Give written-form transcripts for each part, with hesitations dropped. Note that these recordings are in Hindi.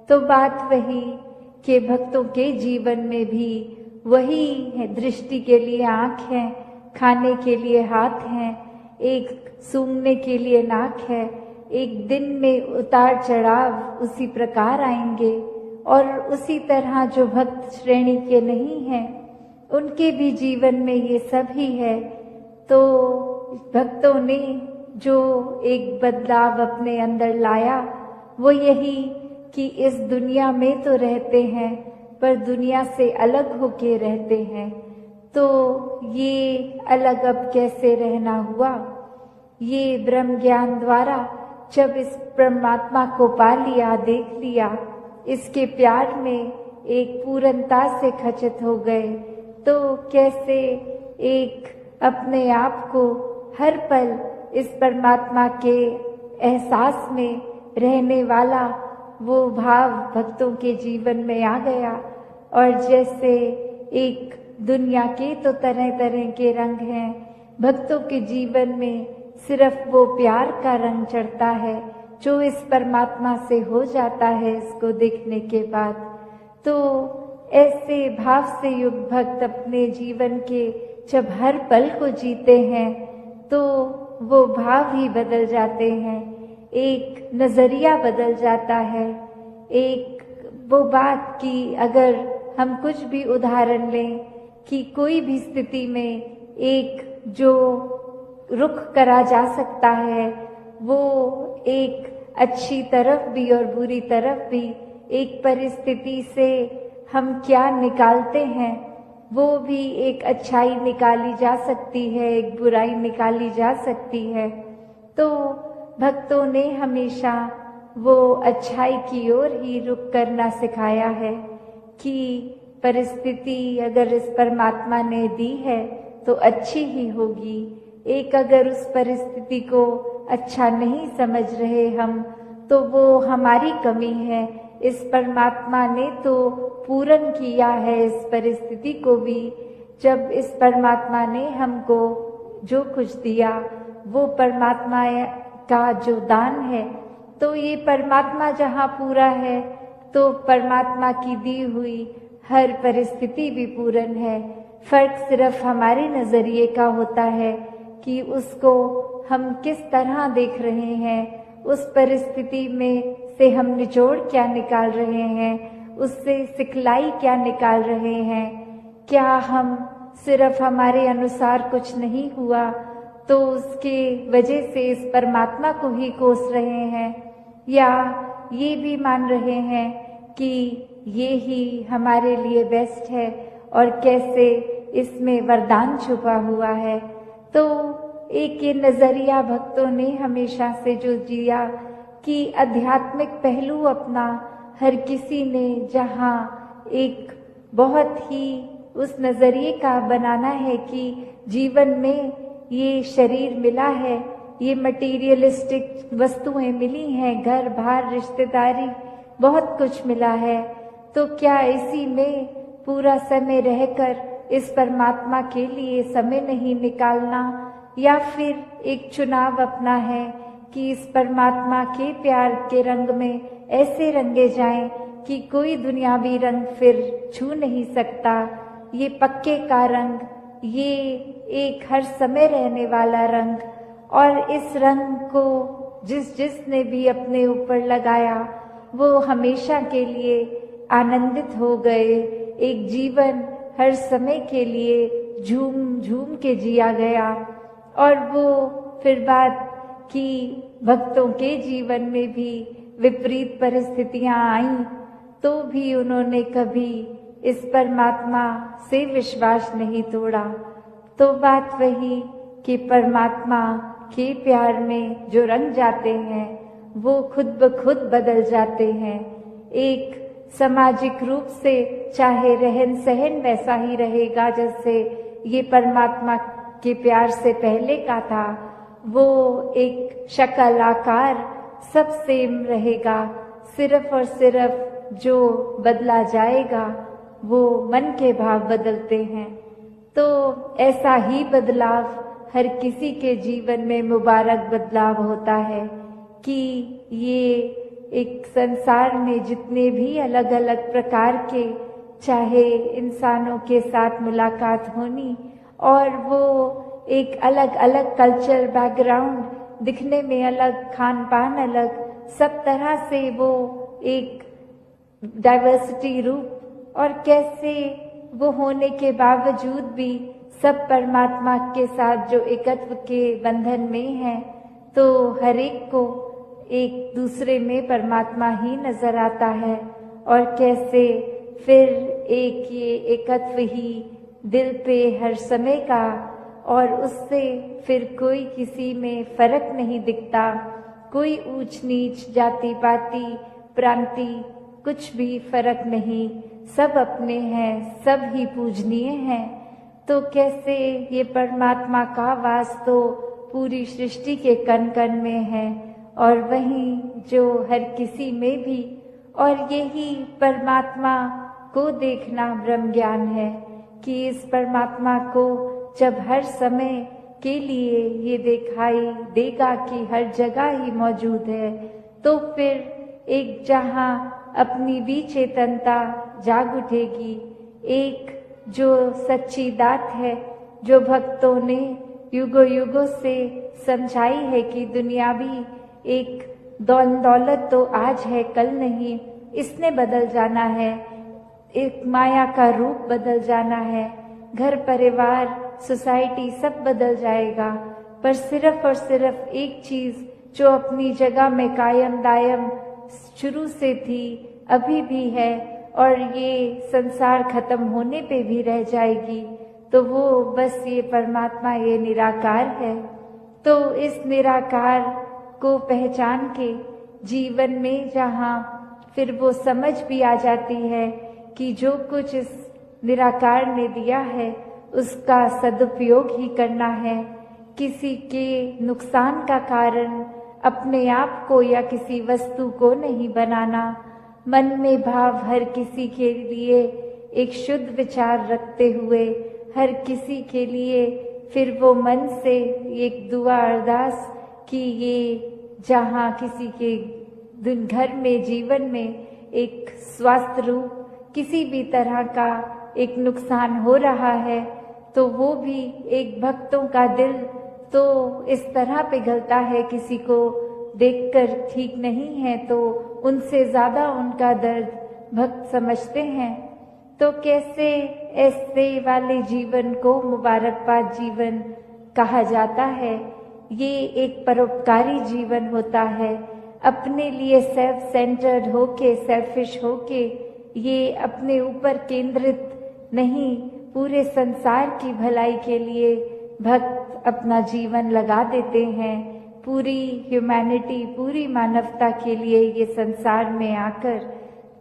तो बात वही कि भक्तों के जीवन में भी वही है, दृष्टि के लिए आँख है, खाने के लिए हाथ हैं, एक सूंघने के लिए नाक है। एक दिन में उतार चढ़ाव उसी प्रकार आएंगे और उसी तरह जो भक्त श्रेणी के नहीं हैं उनके भी जीवन में ये सब ही है। तो भक्तों ने जो एक बदलाव अपने अंदर लाया वो यही कि इस दुनिया में तो रहते हैं पर दुनिया से अलग होके रहते हैं। तो ये अलग अब कैसे रहना हुआ, ये ब्रह्म ज्ञान द्वारा जब इस परमात्मा को पा लिया, देख लिया, इसके प्यार में एक पूर्णता से खचित हो गए, तो कैसे एक अपने आप को हर पल इस परमात्मा के एहसास में रहने वाला वो भाव भक्तों के जीवन में आ गया। और जैसे एक दुनिया के तो तरह तरह के रंग हैं, भक्तों के जीवन में सिर्फ वो प्यार का रंग चढ़ता है जो इस परमात्मा से हो जाता है इसको देखने के बाद। तो ऐसे भाव से युक्त भक्त अपने जीवन के जब हर पल को जीते हैं तो वो भाव ही बदल जाते हैं, एक नजरिया बदल जाता है। एक वो बात की अगर हम कुछ भी उदाहरण लें कि कोई भी स्थिति में एक जो रुख करा जा सकता है वो एक अच्छी तरफ भी और बुरी तरफ भी, एक परिस्थिति से हम क्या निकालते हैं वो भी एक अच्छाई निकाली जा सकती है, एक बुराई निकाली जा सकती है। तो भक्तों ने हमेशा वो अच्छाई की ओर ही रुख करना सिखाया है कि परिस्थिति अगर इस परमात्मा ने दी है तो अच्छी ही होगी। एक अगर उस परिस्थिति को अच्छा नहीं समझ रहे हम तो वो हमारी कमी है। इस परमात्मा ने तो पूर्ण किया है इस परिस्थिति को भी। जब इस परमात्मा ने हमको जो कुछ दिया वो परमात्मा का जो दान है, तो ये परमात्मा जहाँ पूरा है तो परमात्मा की दी हुई हर परिस्थिति भी पूर्ण है। फर्क सिर्फ हमारे नजरिए का होता है कि उसको हम किस तरह देख रहे हैं, उस परिस्थिति में से हम निचोड़ क्या निकाल रहे हैं, उससे सिखलाई क्या निकाल रहे हैं। क्या हम सिर्फ हमारे अनुसार कुछ नहीं हुआ तो उसके वजह से इस परमात्मा को ही कोस रहे हैं, या ये भी मान रहे हैं कि ये ही हमारे लिए बेस्ट है और कैसे इसमें वरदान छुपा हुआ है। तो एक ये नजरिया भक्तों ने हमेशा से जो जिया कि आध्यात्मिक पहलू अपना हर किसी ने जहाँ एक बहुत ही उस नजरिए का बनाना है कि जीवन में ये शरीर मिला है, ये मटीरियलिस्टिक वस्तुएं मिली हैं, घर बार रिश्तेदारी बहुत कुछ मिला है, तो क्या इसी में पूरा समय रहकर इस परमात्मा के लिए समय नहीं निकालना, या फिर एक चुनाव अपना है कि इस परमात्मा के प्यार के रंग में ऐसे रंगे जाएं कि कोई दुनियावी रंग फिर छू नहीं सकता। ये पक्के का रंग, ये एक हर समय रहने वाला रंग, और इस रंग को जिसने भी अपने ऊपर लगाया वो हमेशा के लिए आनंदित हो गए। एक जीवन हर समय के लिए झूम झूम के जिया गया। और वो फिर बात कि भक्तों के जीवन में भी विपरीत परिस्थितियां आईं तो भी उन्होंने कभी इस परमात्मा से विश्वास नहीं तोड़ा। तो बात वही कि परमात्मा के प्यार में जो रंग जाते हैं वो खुद ब खुद बदल जाते हैं। एक सामाजिक रूप से चाहे रहन सहन वैसा ही रहेगा जैसे ये परमात्मा के प्यार से पहले का था, वो एक शक्ल आकार सब सेम रहेगा। सिर्फ और सिर्फ जो बदला जाएगा वो मन के भाव बदलते हैं। तो ऐसा ही बदलाव हर किसी के जीवन में मुबारक बदलाव होता है कि ये एक संसार में जितने भी अलग अलग प्रकार के चाहे इंसानों के साथ मुलाकात होनी, और वो एक अलग अलग कल्चर बैकग्राउंड, दिखने में अलग, खान पान अलग, सब तरह से वो एक डाइवर्सिटी रूप, और कैसे वो होने के बावजूद भी सब परमात्मा के साथ जो एकत्व के बंधन में है, तो हर एक को एक दूसरे में परमात्मा ही नजर आता है। और कैसे फिर एक ये एकत्व ही दिल पे हर समय का, और उससे फिर कोई किसी में फर्क नहीं दिखता, कोई ऊंच नीच, जाति पाति, प्रांति, कुछ भी फर्क नहीं, सब अपने हैं, सब ही पूजनीय हैं। तो कैसे ये परमात्मा का वास तो पूरी सृष्टि के कण कण में है, और वहीं जो हर किसी में भी, और यही परमात्मा को देखना ब्रह्म ज्ञान है कि इस परमात्मा को जब हर समय के लिए ये दिखाई देगा कि हर जगह ही मौजूद है, तो फिर एक जहाँ अपनी भी चेतनता जाग उठेगी, एक जो सच्ची दात है, जो भक्तों ने युगों युगों से समझाई है कि दुनिया भी एक दौलत तो आज है कल नहीं, इसने बदल जाना है, एक माया का रूप बदल जाना है, घर परिवार सोसाइटी सब बदल जाएगा, पर सिर्फ और सिर्फ एक चीज जो अपनी जगह में कायम दायम शुरू से थी, अभी भी है, और ये संसार खत्म होने पे भी रह जाएगी, तो वो बस ये परमात्मा, ये निराकार है। तो इस निराकार को पहचान के जीवन में जहाँ फिर वो समझ भी आ जाती है कि जो कुछ इस निराकार ने दिया है उसका सदुपयोग ही करना है, किसी के नुकसान का कारण अपने आप को या किसी वस्तु को नहीं बनाना, मन में भाव हर किसी के लिए एक शुद्ध विचार रखते हुए हर किसी के लिए फिर वो मन से एक दुआ अरदास कि ये जहाँ किसी के दिन घर में जीवन में एक स्वास्थ्य रूप किसी भी तरह का एक नुकसान हो रहा है, तो वो भी एक भक्तों का दिल तो इस तरह पिघलता है, किसी को देखकर ठीक नहीं है तो उनसे ज्यादा उनका दर्द भक्त समझते हैं। तो कैसे ऐसे वाले जीवन को मुबारकबाद जीवन कहा जाता है। ये एक परोपकारी जीवन होता है, अपने लिए सेल्फ सेंटर्ड होके, सेल्फिश होके, ये अपने ऊपर केंद्रित नहीं, पूरे संसार की भलाई के लिए भक्त अपना जीवन लगा देते हैं, पूरी ह्यूमैनिटी, पूरी मानवता के लिए ये संसार में आकर।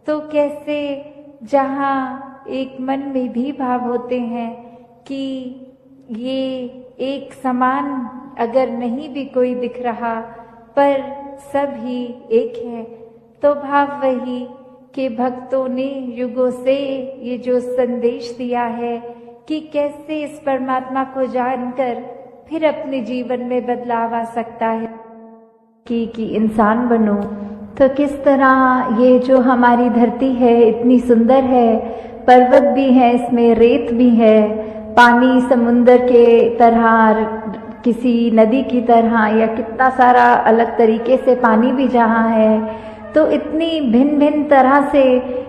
तो कैसे जहाँ एक मन में भी भाव होते हैं कि ये एक समान अगर नहीं भी कोई दिख रहा पर सब ही एक है, तो भाव वही कि भक्तों ने युगों से ये जो संदेश दिया है कि कैसे इस परमात्मा को जानकर फिर अपने जीवन में बदलाव आ सकता है कि इंसान बनो। तो किस तरह ये जो हमारी धरती है इतनी सुंदर है, पर्वत भी है, इसमें रेत भी है, पानी समुंदर के तरह, किसी नदी की तरह, या कितना सारा अलग तरीके से पानी भी जहाँ है, तो इतनी भिन्न भिन्न तरह से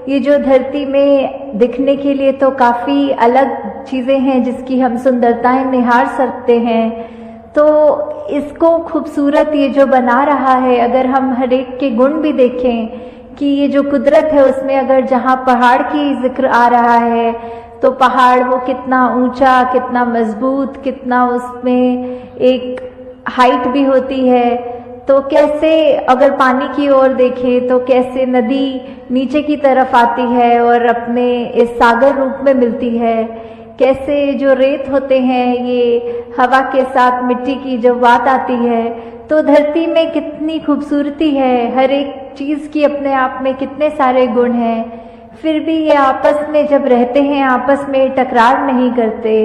ये जो धरती में दिखने के लिए तो काफ़ी अलग चीज़ें हैं जिसकी हम सुंदरताएं निहार सकते हैं। तो इसको खूबसूरत ये जो बना रहा है, अगर हम हर एक के गुण भी देखें कि ये जो कुदरत है उसमें अगर जहाँ पहाड़ की जिक्र आ रहा है तो पहाड़ वो कितना ऊंचा, कितना मजबूत, कितना उसमें एक हाइट भी होती है। तो कैसे अगर पानी की ओर देखें तो कैसे नदी नीचे की तरफ आती है और अपने इस सागर रूप में मिलती है, कैसे जो रेत होते हैं ये हवा के साथ मिट्टी की जब बात आती है, तो धरती में कितनी खूबसूरती है, हर एक चीज़ की अपने आप में कितने सारे गुण हैं। फिर भी ये आपस में जब रहते हैं आपस में टकरार नहीं करते,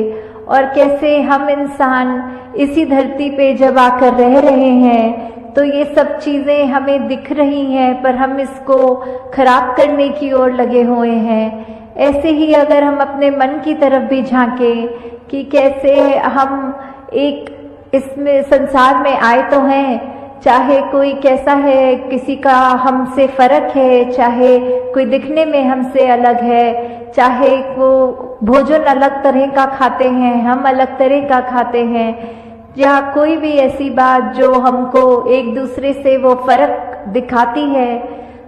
और कैसे हम इंसान इसी धरती पे जब आकर रह रहे हैं तो ये सब चीज़ें हमें दिख रही हैं, पर हम इसको खराब करने की ओर लगे हुए हैं। ऐसे ही अगर हम अपने मन की तरफ भी झांकें कि कैसे हम एक इसमें संसार में आए तो हैं, चाहे कोई कैसा है, किसी का हमसे फर्क है, चाहे कोई दिखने में हमसे अलग है, चाहे वो भोजन अलग तरह का खाते हैं, हम अलग तरह का खाते हैं, या कोई भी ऐसी बात जो हमको एक दूसरे से वो फर्क दिखाती है,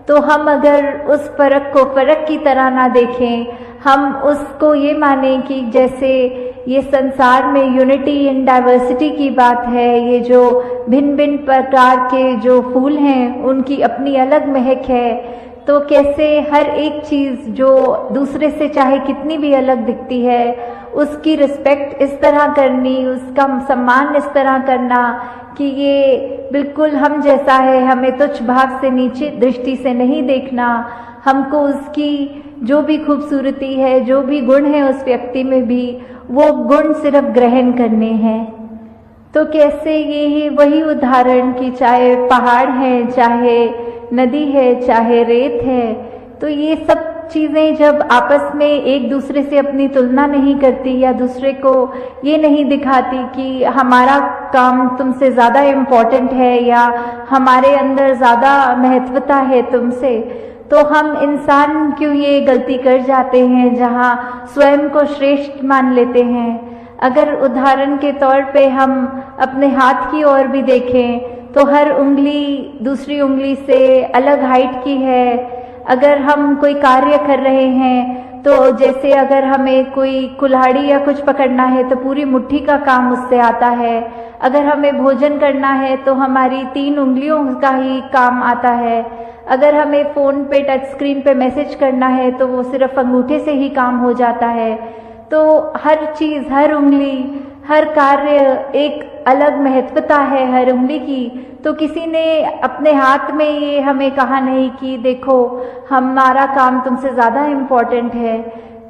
तो हम अगर उस फर्क को फर्क की तरह ना देखें, हम उसको ये माने कि जैसे ये संसार में यूनिटी इन डाइवर्सिटी की बात है, ये जो भिन्न भिन्न प्रकार के जो फूल हैं उनकी अपनी अलग महक है, तो कैसे हर एक चीज़ जो दूसरे से चाहे कितनी भी अलग दिखती है उसकी रिस्पेक्ट इस तरह करनी, उसका सम्मान इस तरह करना कि ये बिल्कुल हम जैसा है, हमें तुच्छ भाव से नीचे दृष्टि से नहीं देखना, हमको उसकी जो भी खूबसूरती है, जो भी गुण है उस व्यक्ति में भी, वो गुण सिर्फ ग्रहण करने हैं। तो कैसे ये वही उदाहरण कि चाहे पहाड़ है, चाहे नदी है, चाहे रेत है, तो ये सब चीज़ें जब आपस में एक दूसरे से अपनी तुलना नहीं करती या दूसरे को ये नहीं दिखाती कि हमारा काम तुमसे ज़्यादा इम्पोर्टेंट है या हमारे अंदर ज़्यादा महत्वता है तुमसे, तो हम इंसान क्यों ये गलती कर जाते हैं जहाँ स्वयं को श्रेष्ठ मान लेते हैं। अगर उदाहरण के तौर पे हम अपने हाथ की ओर भी देखें तो हर उंगली दूसरी उंगली से अलग हाइट की है। अगर हम कोई कार्य कर रहे हैं तो जैसे अगर हमें कोई कुल्हाड़ी या कुछ पकड़ना है तो पूरी मुट्ठी का काम उससे आता है। अगर हमें भोजन करना है तो हमारी 3 उंगलियों का ही काम आता है। अगर हमें फ़ोन पे टच स्क्रीन पे मैसेज करना है तो वो सिर्फ अंगूठे से ही काम हो जाता है। तो हर चीज़, हर उंगली, हर कार्य एक अलग महत्वता है हर उंगली की। तो किसी ने अपने हाथ में ये हमें कहा नहीं कि देखो हमारा काम तुमसे ज़्यादा इम्पोर्टेंट है।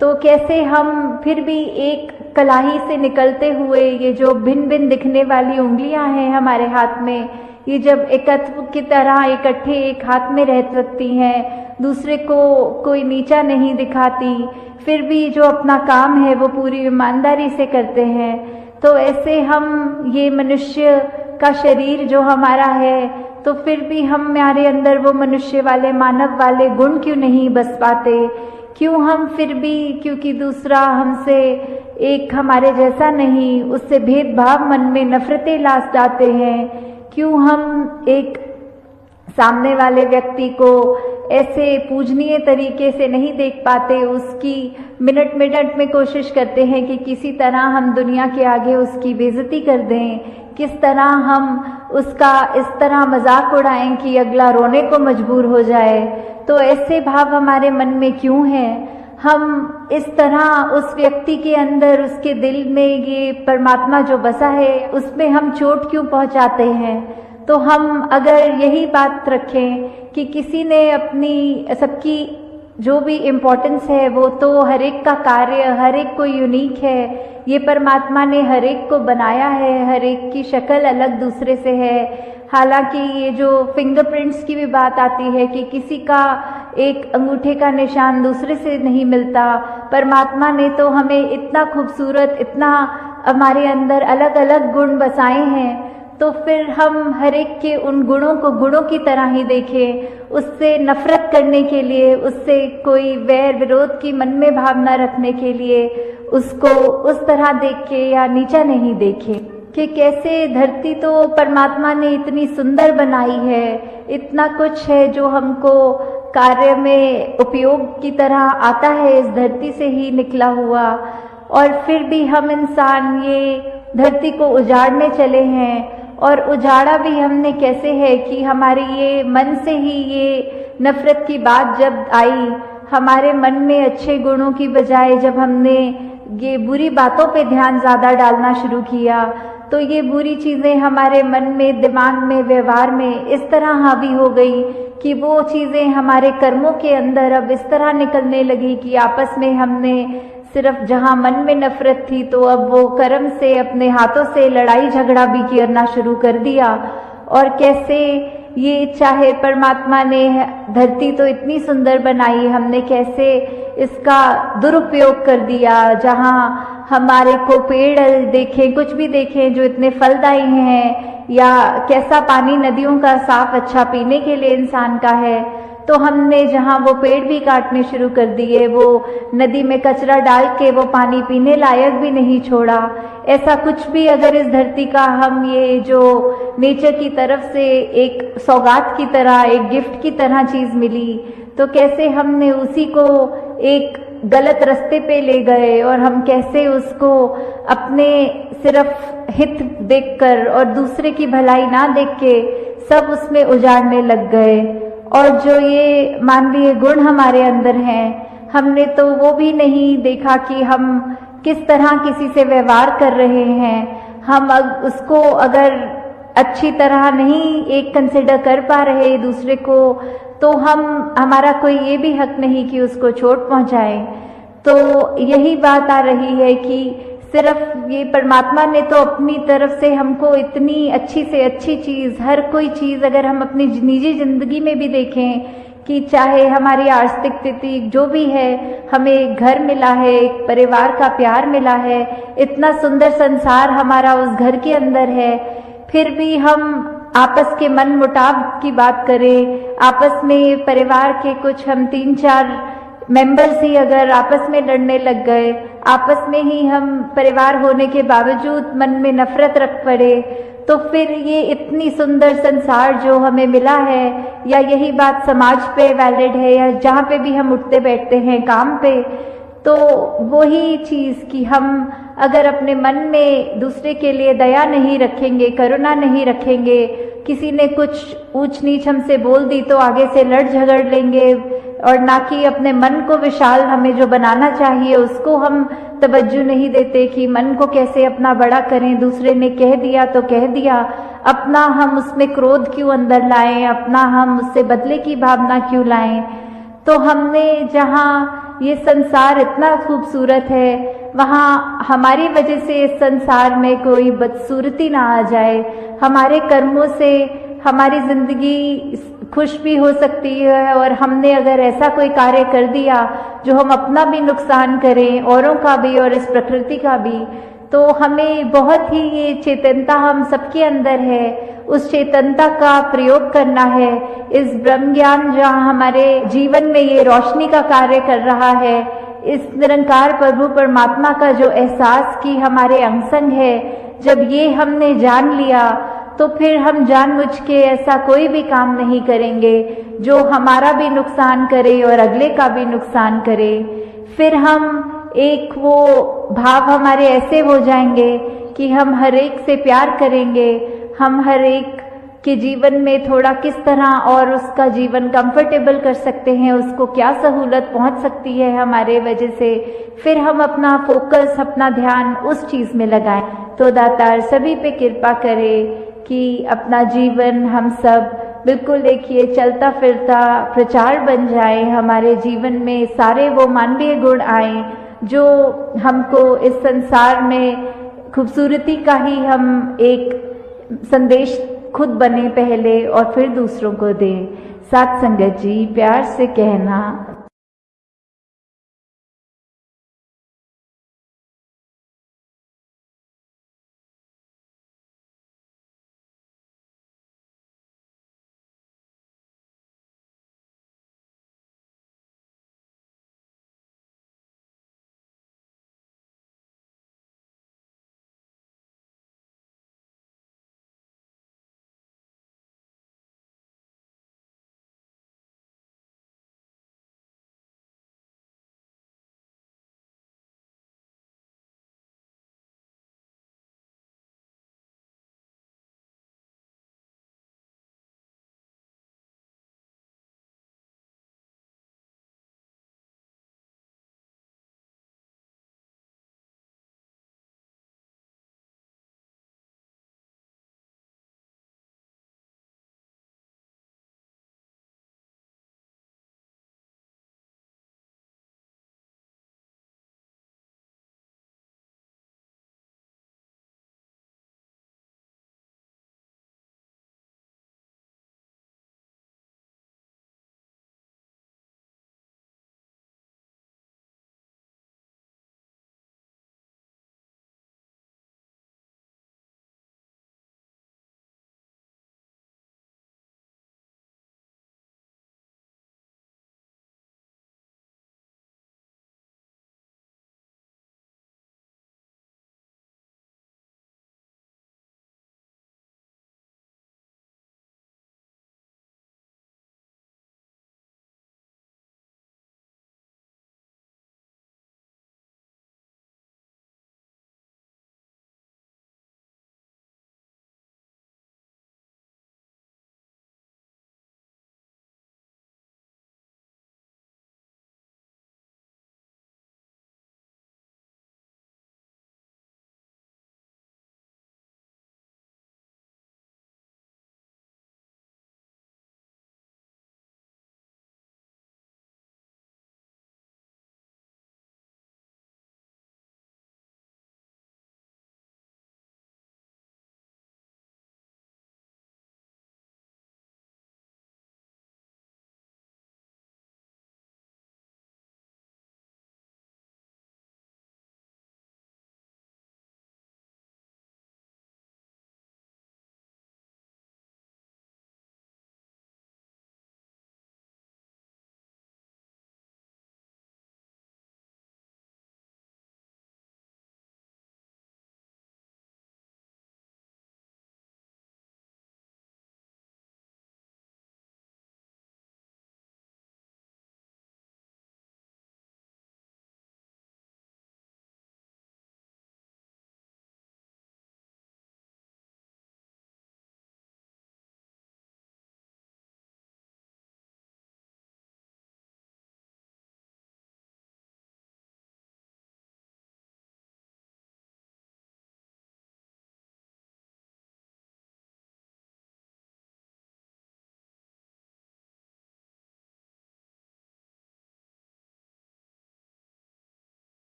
तो कैसे हम फिर भी एक कलाई से निकलते हुए ये जो भिन्न भिन्न दिखने वाली उंगलियां हैं हमारे हाथ में, ये जब एकत्व की तरह इकट्ठे एक हाथ में रह सकती हैं, दूसरे को कोई नीचा नहीं दिखाती, फिर भी जो अपना काम है वो पूरी ईमानदारी से करते हैं, तो ऐसे हम ये मनुष्य का शरीर जो हमारा है, तो फिर भी हमारे अंदर वो मनुष्य वाले, मानव वाले गुण क्यों नहीं बस पाते? क्यों हम फिर भी, क्योंकि दूसरा हमसे एक हमारे जैसा नहीं, उससे भेदभाव मन में नफरतें ला जाते हैं? क्यों हम एक सामने वाले व्यक्ति को ऐसे पूजनीय तरीके से नहीं देख पाते? उसकी मिनट मिनट में कोशिश करते हैं कि किसी तरह हम दुनिया के आगे उसकी बेइज्जती कर दें, किस तरह हम उसका इस तरह मजाक उड़ाएं कि अगला रोने को मजबूर हो जाए। तो ऐसे भाव हमारे मन में क्यों हैं? हम इस तरह उस व्यक्ति के अंदर, उसके दिल में ये परमात्मा जो बसा है उसमें हम चोट क्यों पहुंचाते हैं? तो हम अगर यही बात रखें कि किसी ने अपनी सबकी जो भी इम्पोर्टेंस है वो तो हर एक का कार्य, हर एक को यूनिक है, ये परमात्मा ने हर एक को बनाया है, हर एक की शक्ल अलग दूसरे से है। हालांकि ये जो फिंगरप्रिंट्स की भी बात आती है कि किसी का एक अंगूठे का निशान दूसरे से नहीं मिलता, परमात्मा ने तो हमें इतना खूबसूरत, इतना हमारे अंदर अलग अलग गुण बसाए हैं, तो फिर हम हर एक के उन गुणों को गुणों की तरह ही देखें। उससे नफरत करने के लिए, उससे कोई वैर विरोध की मन में भावना रखने के लिए उसको उस तरह देख के या नीचा नहीं देखें। कि कैसे धरती तो परमात्मा ने इतनी सुंदर बनाई है, इतना कुछ है जो हमको कार्य में उपयोग की तरह आता है, इस धरती से ही निकला हुआ, और फिर भी हम इंसान ये धरती को उजाड़ने चले हैं। और उजाड़ा भी हमने कैसे है कि हमारे ये मन से ही ये नफरत की बात जब आई, हमारे मन में अच्छे गुणों की बजाय जब हमने ये बुरी बातों पे ध्यान ज़्यादा डालना शुरू किया, तो ये बुरी चीज़ें हमारे मन में, दिमाग में, व्यवहार में इस तरह हावी हो गई कि वो चीज़ें हमारे कर्मों के अंदर अब इस तरह निकलने लगी कि आपस में हमने सिर्फ जहाँ मन में नफरत थी तो अब वो कर्म से, अपने हाथों से लड़ाई झगड़ा भी करना शुरू कर दिया। और कैसे ये चाहे परमात्मा ने धरती तो इतनी सुंदर बनाई, हमने कैसे इसका दुरुपयोग कर दिया, जहाँ हमारे को पेड़ देखें, कुछ भी देखें जो इतने फलदायी हैं, या कैसा पानी नदियों का साफ अच्छा पीने के लिए इंसान का है, तो हमने जहाँ वो पेड़ भी काटने शुरू कर दिए, वो नदी में कचरा डाल के वो पानी पीने लायक भी नहीं छोड़ा। ऐसा कुछ भी अगर इस धरती का हम ये जो नेचर की तरफ से एक सौगात की तरह, एक गिफ्ट की तरह चीज मिली, तो कैसे हमने उसी को एक गलत रास्ते पे ले गए और हम कैसे उसको अपने सिर्फ हित देखकर और दूसरे की भलाई ना देख के सब उसमें उजाड़ने लग गए। और जो ये मानवीय गुण हमारे अंदर हैं, हमने तो वो भी नहीं देखा कि हम किस तरह किसी से व्यवहार कर रहे हैं। हम उसको अगर अच्छी तरह नहीं एक कंसिडर कर पा रहे दूसरे को, तो हमारा कोई ये भी हक नहीं कि उसको चोट पहुंचाए। तो यही बात आ रही है कि सिर्फ ये परमात्मा ने तो अपनी तरफ से हमको इतनी अच्छी से अच्छी चीज, हर कोई चीज अगर हम अपनी निजी जिंदगी में भी देखें कि चाहे हमारी आर्थिक स्थिति जो भी है, हमें एक घर मिला है, एक परिवार का प्यार मिला है, इतना सुंदर संसार हमारा उस घर के अंदर है, फिर भी हम आपस के मन मुटाव की बात करें, आपस में परिवार के कुछ हम 3-4 मेंबर्स ही अगर आपस में लड़ने लग गए, आपस में ही हम परिवार होने के बावजूद मन में नफरत रख पड़े, तो फिर ये इतनी सुंदर संसार जो हमें मिला है, या यही बात समाज पे वैलिड है, या जहाँ पे भी हम उठते बैठते हैं काम पे, तो वही चीज कि हम अगर अपने मन में दूसरे के लिए दया नहीं रखेंगे, करुणा नहीं रखेंगे, किसी ने कुछ ऊंच नीच हमसे बोल दी तो आगे से लड़ झगड़ लेंगे, और ना कि अपने मन को विशाल हमें जो बनाना चाहिए उसको हम तवज्जो नहीं देते कि मन को कैसे अपना बड़ा करें, दूसरे ने कह दिया तो कह दिया, अपना हम उसमें क्रोध क्यों अंदर लाएं, अपना हम उससे बदले की भावना क्यों लाएं। तो हमने जहाँ ये संसार इतना खूबसूरत है, वहाँ हमारी वजह से इस संसार में कोई बदसूरती ना आ जाए, हमारे कर्मों से हमारी जिंदगी खुश भी हो सकती है, और हमने अगर ऐसा कोई कार्य कर दिया जो हम अपना भी नुकसान करें, औरों का भी और इस प्रकृति का भी, तो हमें बहुत ही ये चेतनता हम सबके अंदर है, उस चेतनता का प्रयोग करना है। इस ब्रह्म ज्ञान जहाँ हमारे जीवन में ये रोशनी का कार्य कर रहा है, इस निरंकार प्रभु परमात्मा का जो एहसास की हमारे अंग संग है, जब ये हमने जान लिया, तो फिर हम जानबूझ के ऐसा कोई भी काम नहीं करेंगे जो हमारा भी नुकसान करे और अगले का भी नुकसान करे। फिर हम एक वो भाव हमारे ऐसे हो जाएंगे कि हम हर एक से प्यार करेंगे, हम हर एक के जीवन में थोड़ा किस तरह और उसका जीवन कंफर्टेबल कर सकते हैं, उसको क्या सहूलत पहुंच सकती है हमारे वजह से, फिर हम अपना फोकस, अपना ध्यान उस चीज में लगाएं। तो दातार सभी पे कृपा करे कि अपना जीवन हम सब बिल्कुल एक ये चलता फिरता प्रचार बन जाए, हमारे जीवन में सारे वो मानवीय गुण आए जो हमको इस संसार में खूबसूरती का ही हम एक संदेश खुद बने पहले और फिर दूसरों को दें। साथ संगत जी प्यार से कहना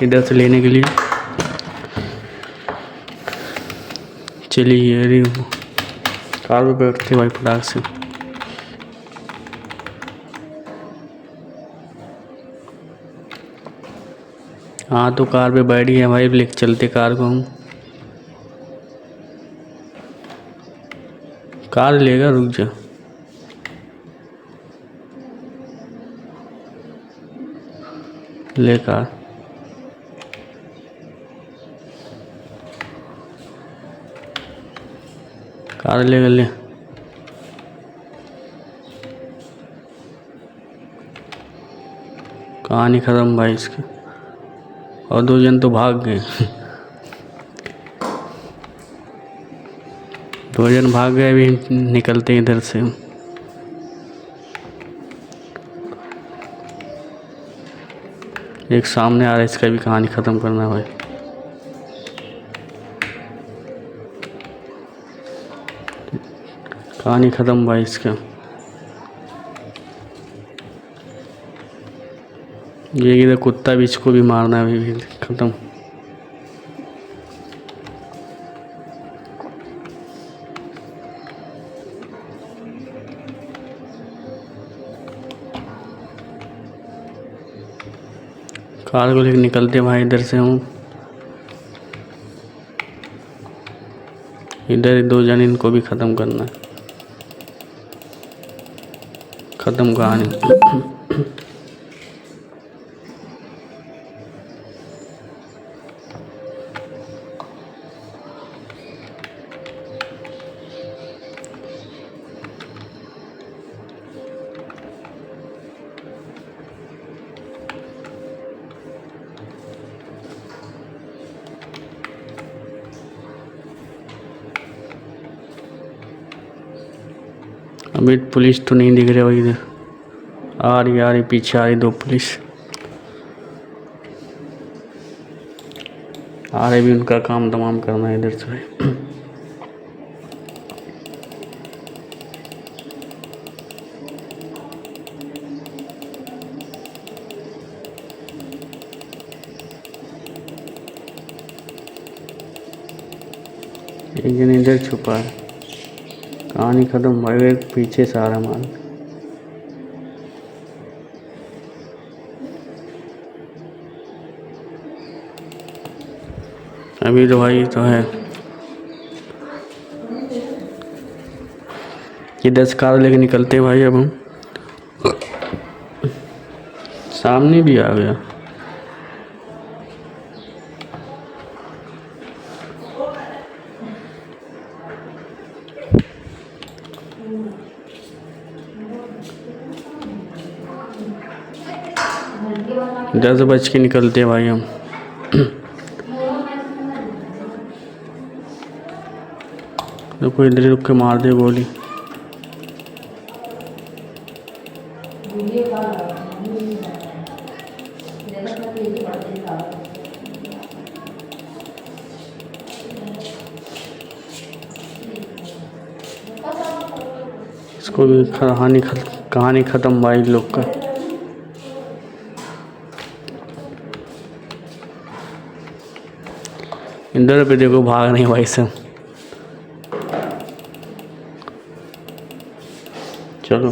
इधर से लेने के लिए। चलिए अरे कार पे बैठते भाई फटाक से। हाँ तो कार पे बैठ गया भाई, लेके चलते कार को हम। कार लेगा, रुक जा। ले कार। कार लेगा, ले। कहानी खत्म भाई इसकी। और 2 जन तो भाग गए। 2 जन भाग गए, अभी निकलते हैं इधर से। एक सामने आ रहा है, इसका भी कहानी ख़त्म करना है भाई। कहानी ख़त्म भाई इसका। ये इधर कुत्ता भी, इसको भी मारना है अभी। ख़त्म। कार को लेकर निकलते भाई इधर से हम। इधर 2 जन, इनको भी ख़त्म करना है। ख़त्म कहानी। अभी पुलिस तो नहीं दिख रहे भाई। इधर आ रही पीछे आ रही 2 पुलिस आ रहे, भी उनका काम तमाम करना है इधर से भाई। एक जन इधर छुपा है। कहानी ख़त्म भाई। एक पीछे से आ रहा माल। अभी तो भाई तो है। इधर से कार लेके निकलते भाई अब हम। सामने भी आ गया। इधर से बच के निकलते भाई हम। तो कोई इधर रुक के मार दे गोली। इसको भी कहानी ख़त्म भाई लोग का। इधर पे देखो भाग नहीं भाई सब। चलो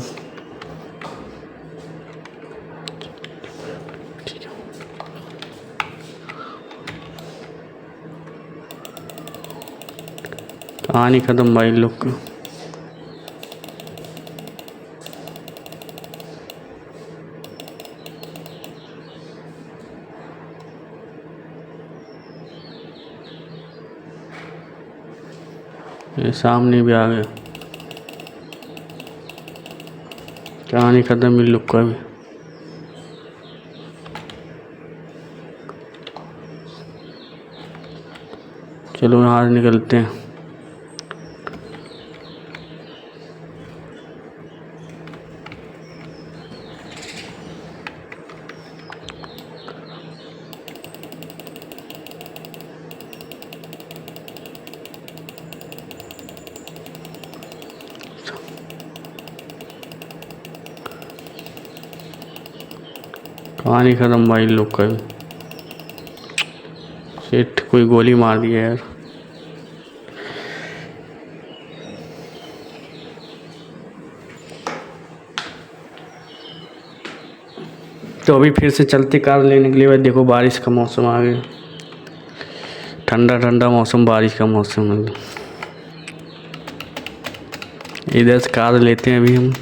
ठीक है। कहानी ख़त्म भाई लोग का। ये सामने भी आ गया। कहानी ख़त्म इन लोग का भी। चलो यहाँ से निकलते हैं। कहानी ख़त्म भाई लोग का भी। सेठ कोई गोली मार दी है यार। तो अभी फिर से चलते कार लेने के लिए भाई। देखो बारिश का मौसम आ गया, ठंडा ठंडा मौसम, बारिश का मौसम है। इधर से कार लेते हैं अभी हम,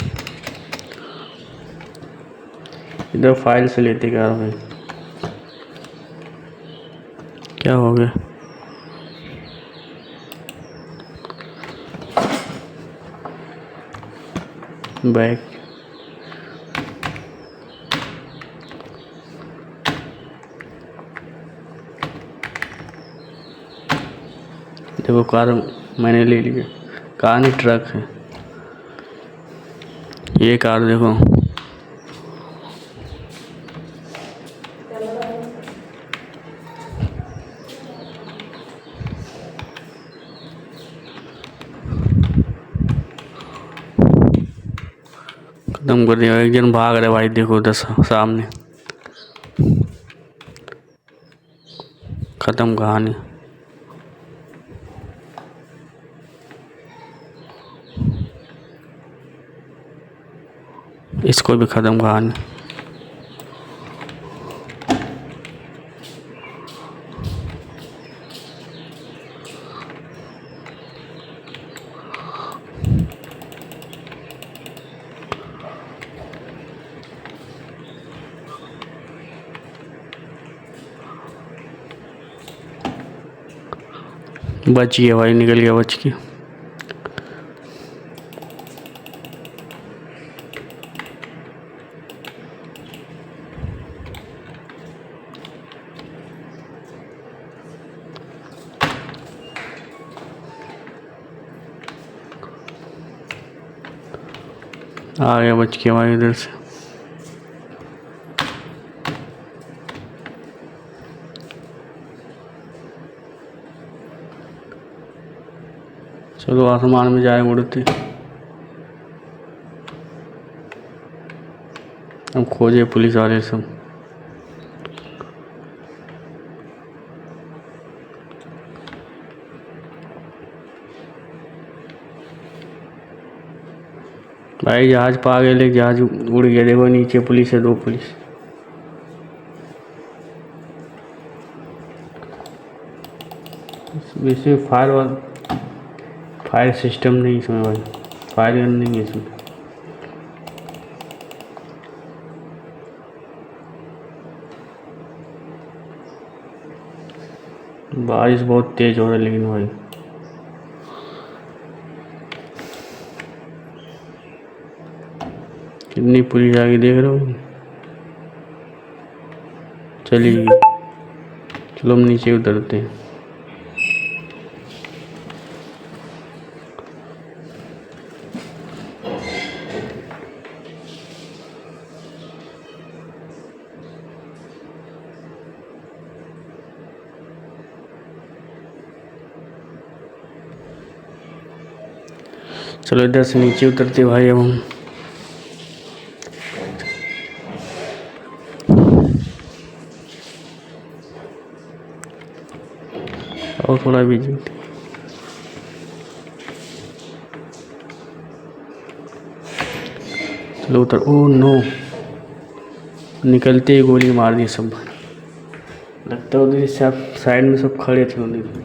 इधर फाइल से लेते कार भाई। क्या हो गया? बैग देखो, कार मैंने ले लिया। कार नहीं, ट्रक है ये। कार देखो, खत्म कर दिया। एक जन भाग रहे भाई, देखो उधर सामने। खत्म कहानी। इसको भी खत्म कहानी। बच गया भाई, निकल गया बच के। आ गया बच के भाई इधर से। चलो आसमान में जाए उड़ते। अब खोजे पुलिस वाले सब। भाई जहाज पा गए, लेकिन जहाज उड़ गया। देखो नीचे पुलिस है, 2 पुलिस। इसमें फायर सिस्टम नहीं इसमें भाई, फायर गन नहीं है इसमें। बारिश बहुत तेज हो रहा है लेकिन भाई। कितनी पुलिस आ गई देख रहे हो। चलिए चलो हम नीचे उतरते हैं। चलो इधर से नीचे उतरते भाई अब हम। और थोड़ा बिजी। चलो उतर। ओ नो, निकलते ही गोली मार दी सब। लगता है उधर सब साइड में सब खड़े थे उधर।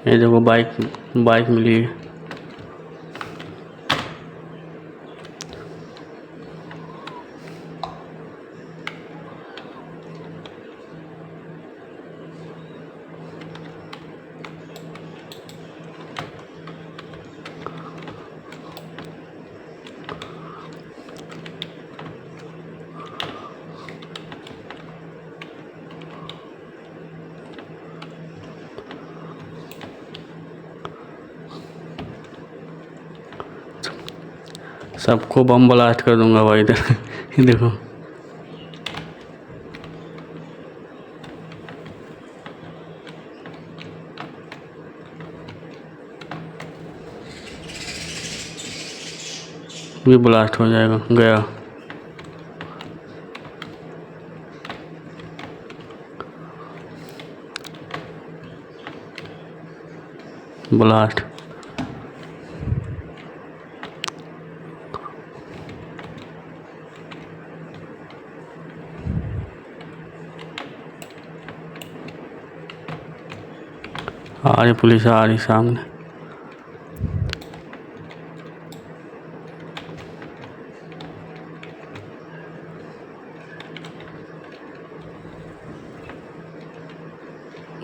ये देखो बाइक मिली है। सबको बम ब्लास्ट कर दूंगा भाई इधर। देखो भी ब्लास्ट हो जाएगा। गया ब्लास्ट। आ रही पुलिस, आ रही सामने।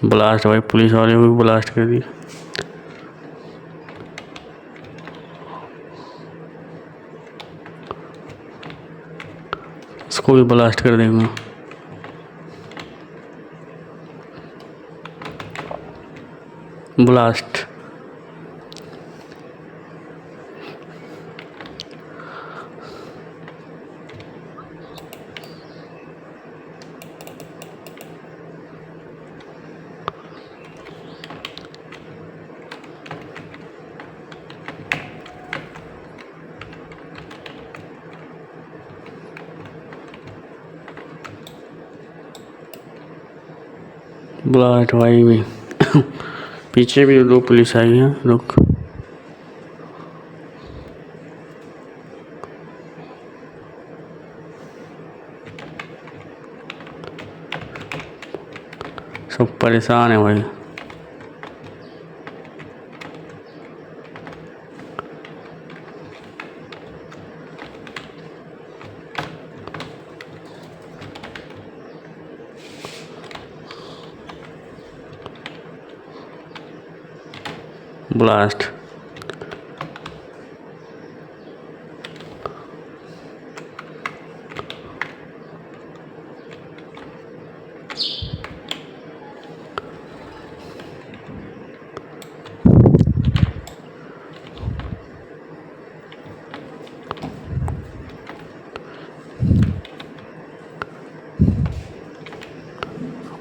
ब्लास्ट भाई, पुलिस वाले को भी ब्लास्ट कर दिया। इसको भी ब्लास्ट कर देंगे। ब्लास्ट। ब्लास्ट भाई भी। पीछे भी 2 पुलिस आई हैं। रुक, सब परेशान है भाई। ब्लास्ट।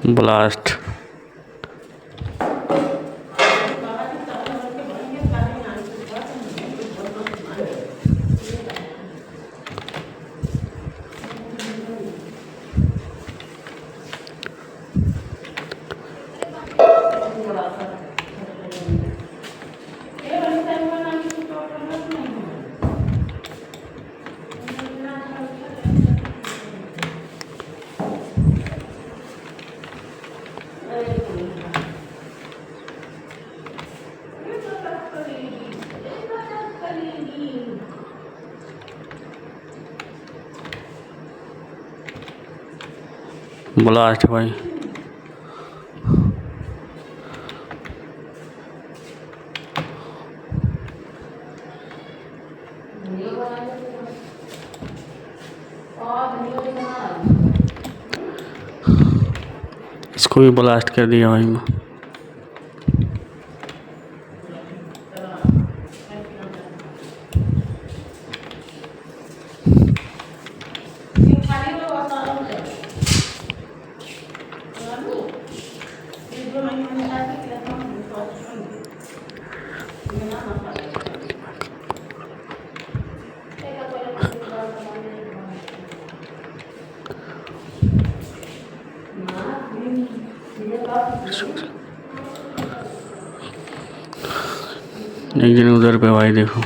ब्लास्ट। ब्लास्ट भाई। इसको भी ब्लास्ट कर दिया भाई। एक दिन उधर पे भाई देखो।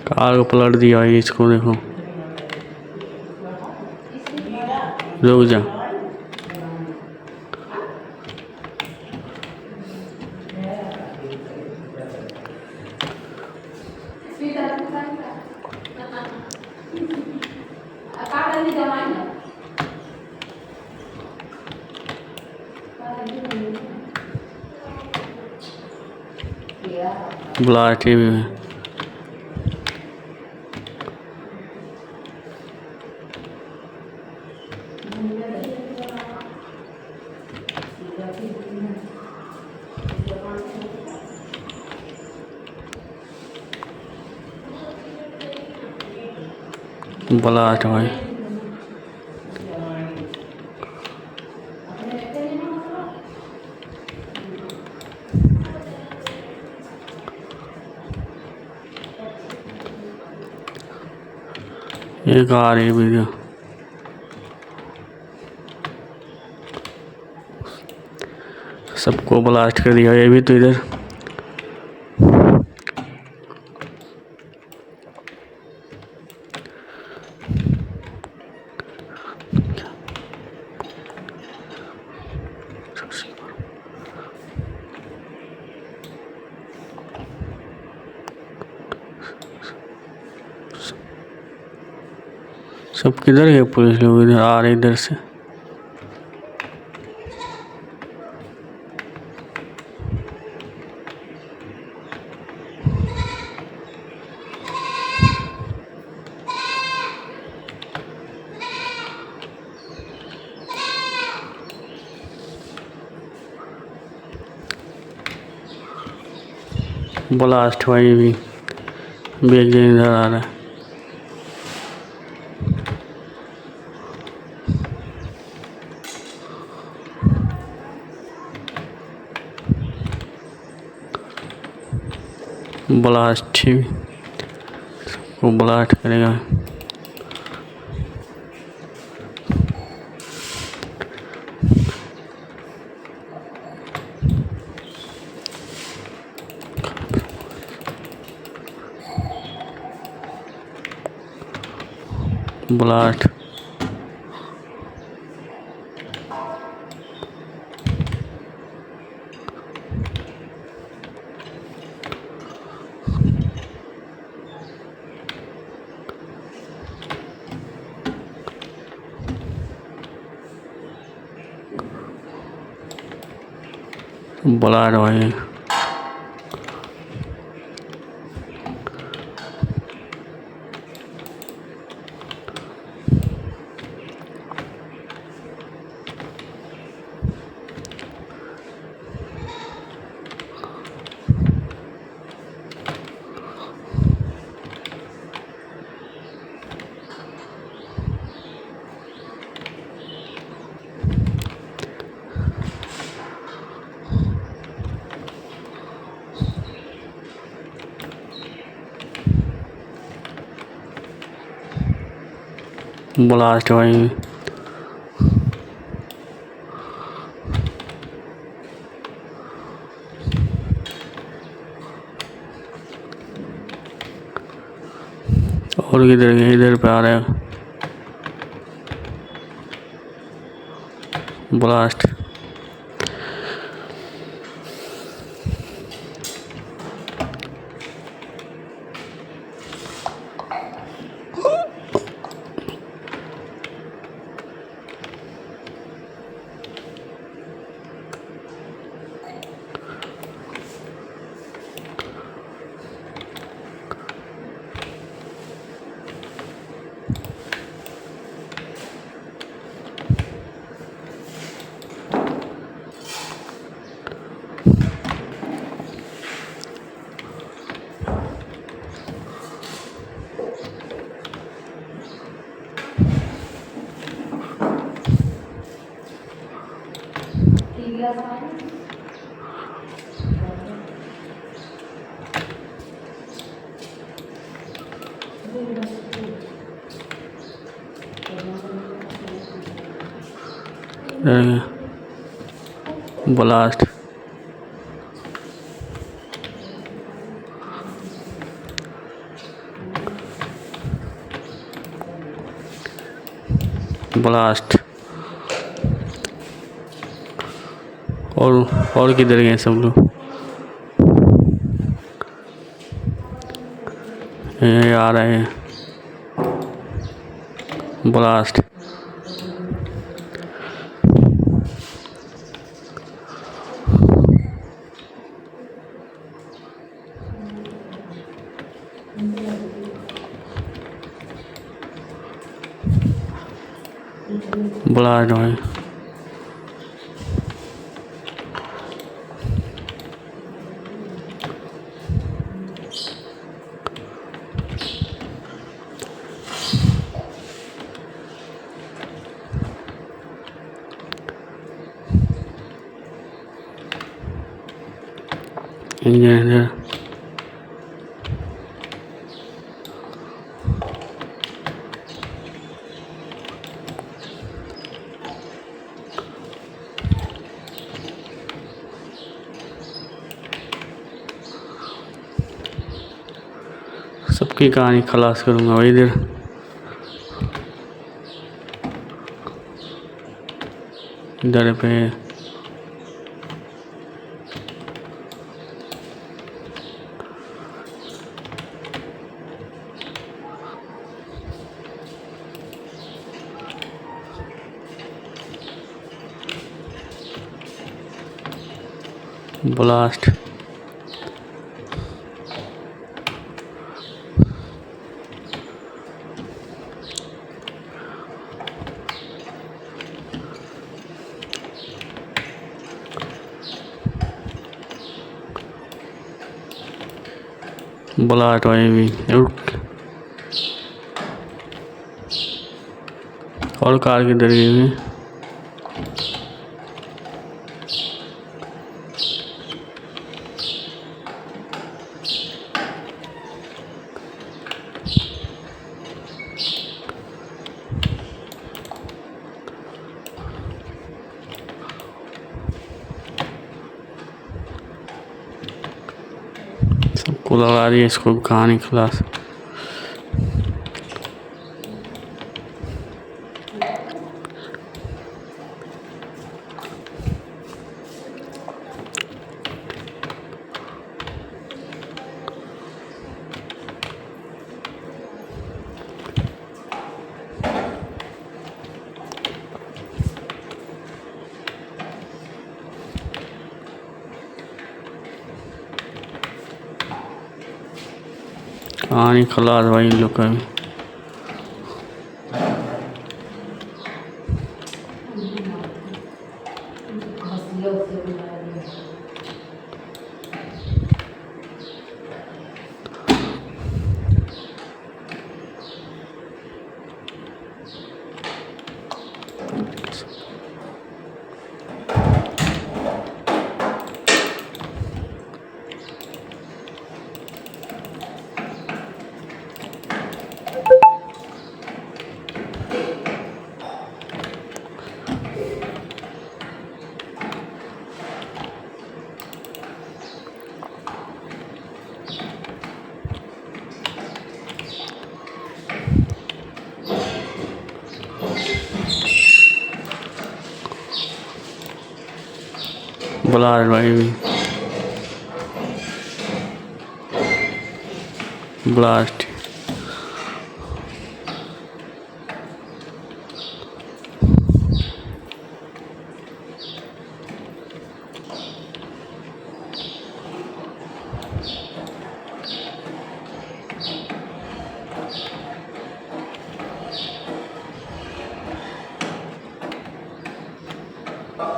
कार को पलट दिया भाई। इसको देखो, रुक जा। ब्लास्ट भी है। ब्लास्ट भाई। एक आ रही वीडियो, सबको ब्लास्ट कर दिया। ये भी तो इधर सब किधर गए? पुलिस लोग इधर आ रहे, इधर से। ब्लास्ट भाई भी बेग इधर आ रहा है। ब्लास्ट ही सबको ब्लास्ट करेगा। ब्लास्ट ब्लास्ट भाई। ब्लास्ट भाई। और किधर गए? इधर पे आ रहा है ब्लास्ट। Blast blast. और किधर गए सब लोग? ये आ रहे हैं ब्लास्ट। ब्लास्ट भाई। इंजीनियर सबकी कहानी खलास करूँगा भाई इधर पे ब्लास्ट ब्लास्ट भाई भी और कार किधर गई हुई सबको लगा रही है इसको कहानी खलास कहानी खलास भाई इन लोग का भी ब्लास्ट भाई भी ब्लास्ट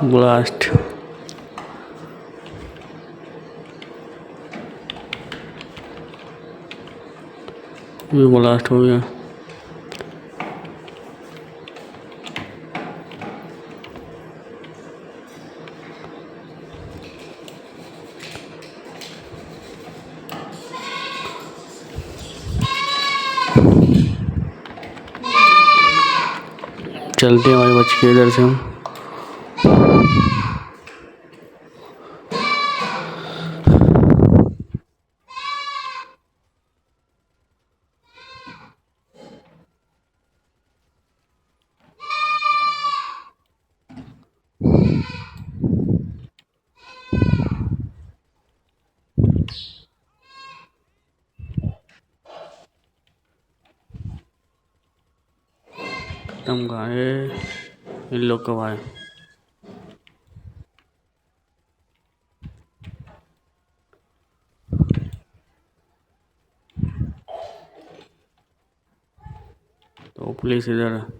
ब्लास्ट भी ब्लास्ट हो गया चलते हैं भाई बच के इधर से हम खत्म कहाँ है इन लोग का भाई तो पुलिस इधर है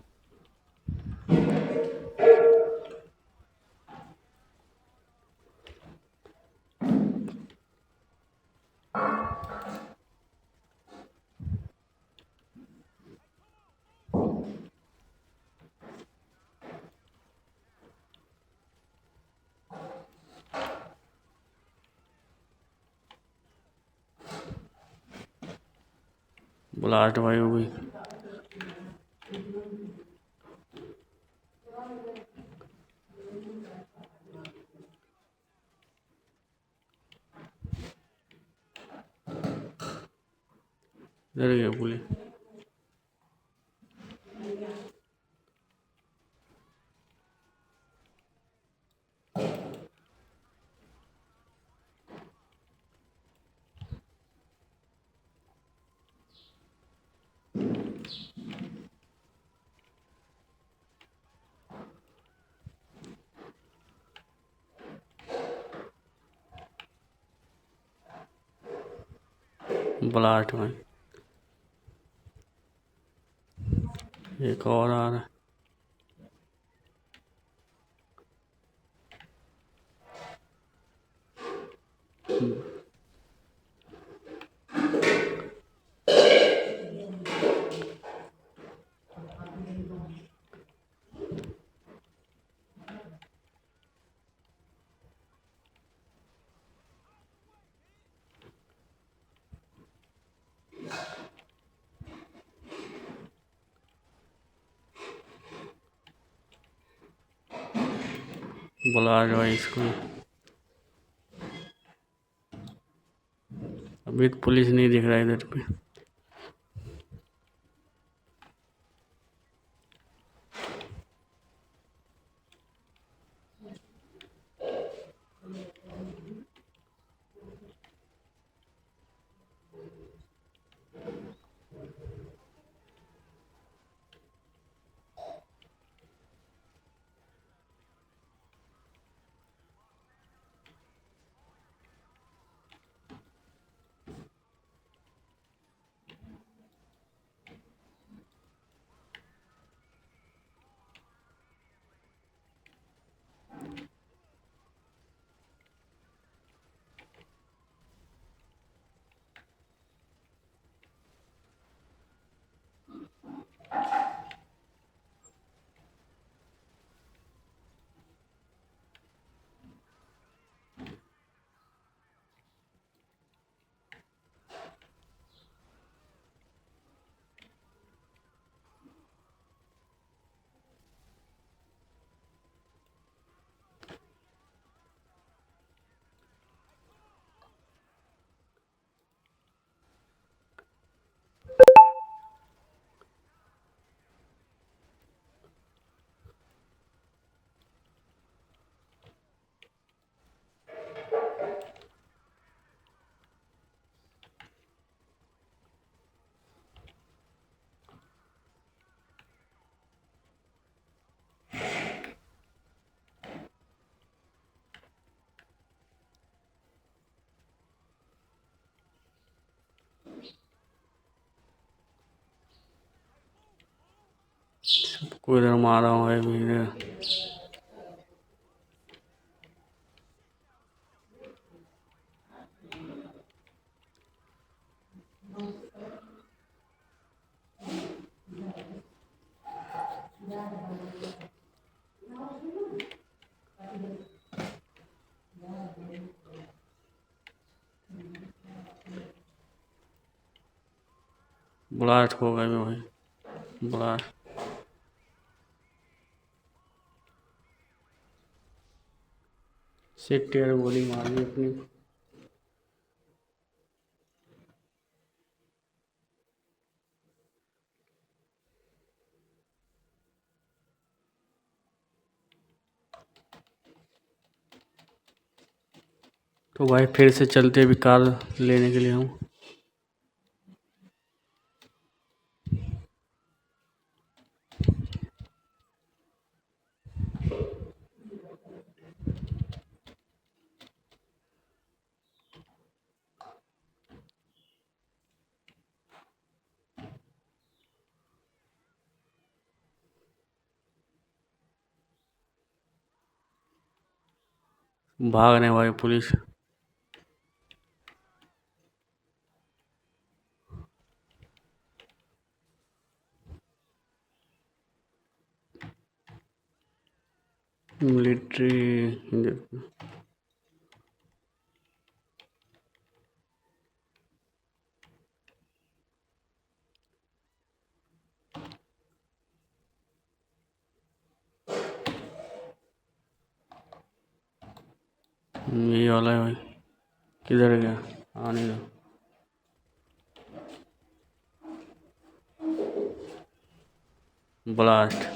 ब्लास्ट भाई हो गई। इधर गया पुलिस। ब्लास्ट भाई। एक और आ रहा है। ब्लास्ट भाई इसको। अभी तो पुलिस नहीं दिख रहा है इधर पे। सबको इधर मारा हुआ है भी। ब्लास्ट हो गए भाई। ब्लास्ट। सिट यार गोली मार दी अपनी। तो भाई फिर से चलते अभी कार लेने के लिए हम। भाग रहे भाई पुलिस। मिलिट्री। ये वाला है भाई, किधर गया? आने दो। ब्लास्ट।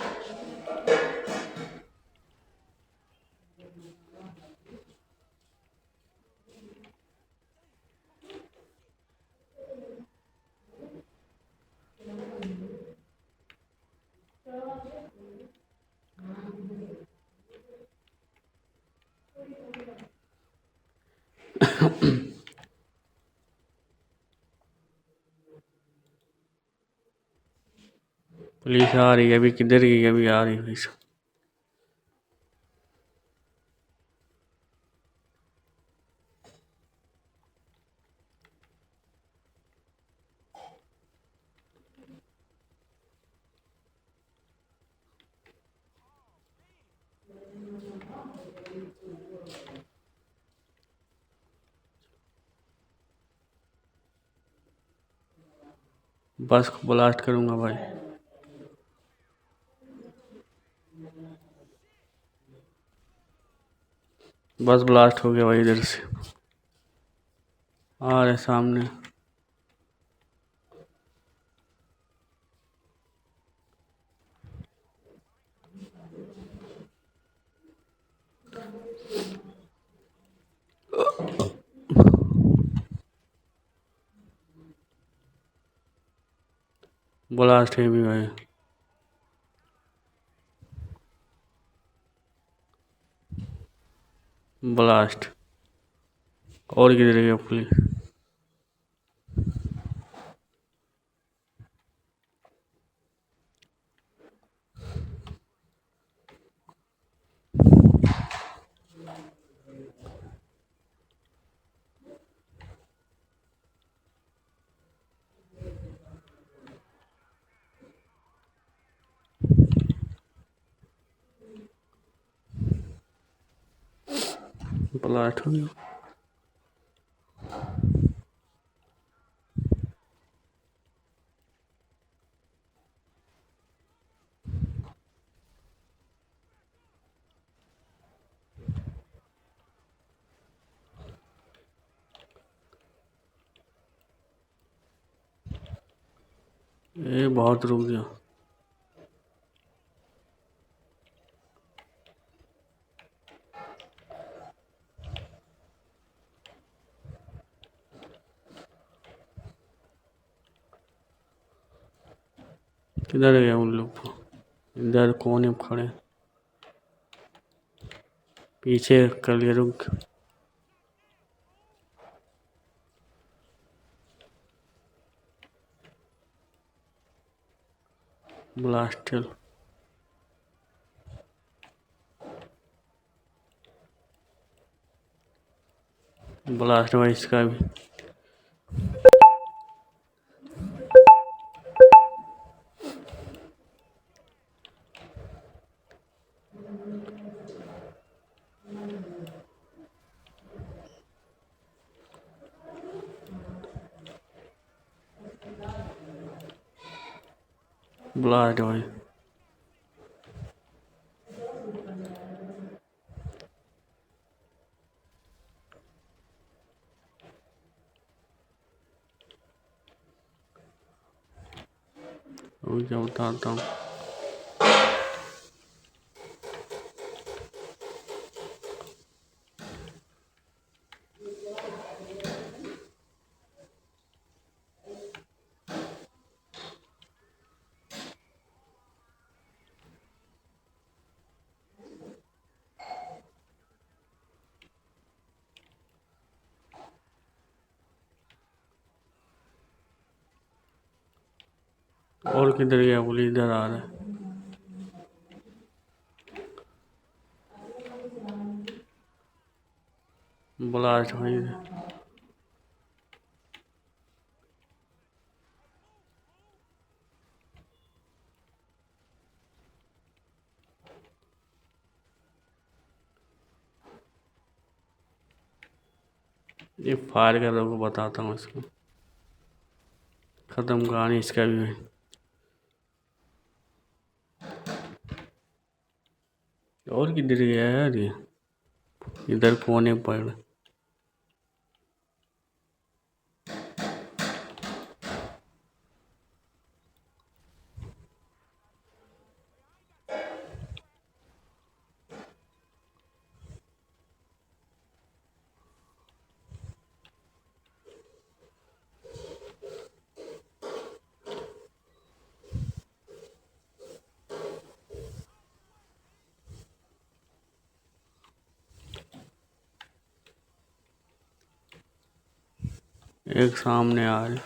पुलिस आ रही है अभी, किधर गई? अभी आ रही है पुलिस। बस को ब्लास्ट करूंगा भाई। बस ब्लास्ट हो गया भाई इधर से। आ रहे सामने। ब्लास्ट है भी भाई। ब्लास्ट। और किधर गया पुलिस? ब्लास्ट हो गया। ये बहुत रुक गया। किधर गया उन लोग को? इधर कोने में खड़े। पीछे कर लिया, रुक। ब्लास्ट चल। ब्लास्ट हुआ इसका भी। ब्लास्ट भाई। रुक जा, उतारता हूँ। और किधर गया पुलिस? इधर आ रहा है। ब्लास्ट भाई। ये फायर कर रहा को बताता हूँ इसको। खत्म कहानी इसका भी है। और किधर गया है यार ये? इधर कोने पर। एक सामने आ रही।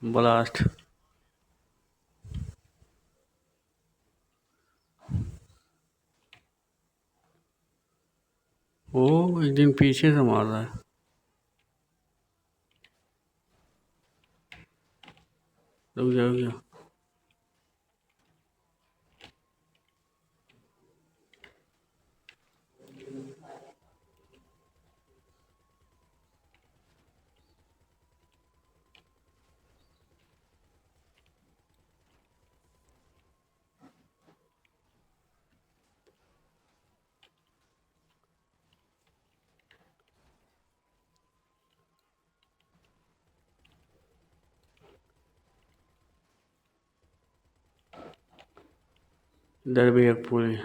ब्लास्ट। वो एक दिन पीछे से मार रहा है। रुक जा रुक जा। इधर भी एक पूरी,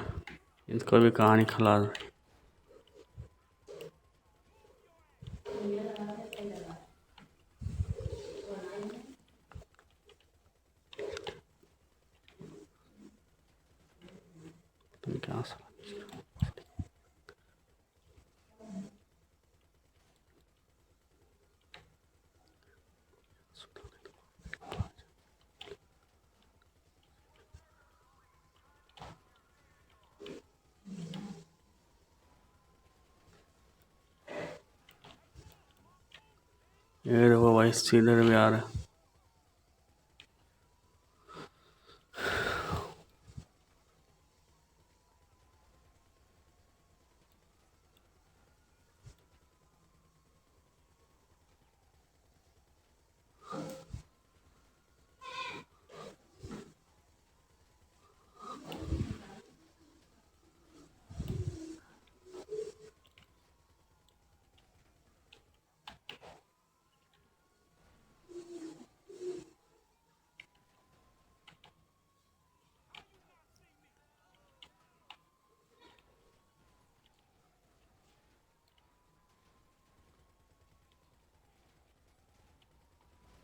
इसको भी कहानी खलास। तुम क्या ये देखो भाई, इधर भी आ रहा है।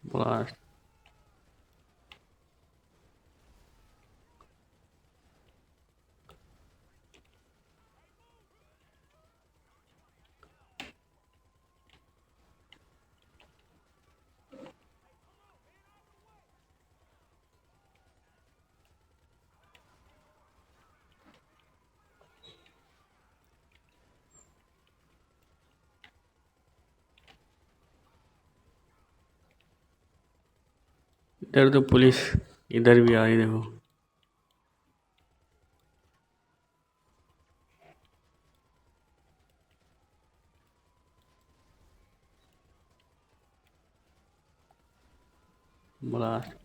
ब्लास्ट। इधर तो पुलिस इधर भी आई, देखो। ब्लास्ट।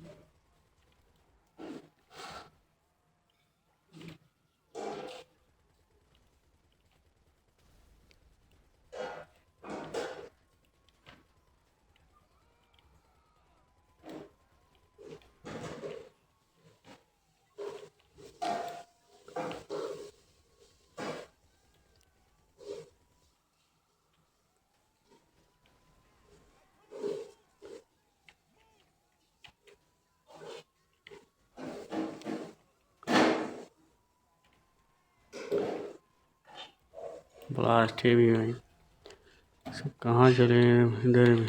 ब्लास्ट भी भाई, सब कहाँ चले गए इधर भी।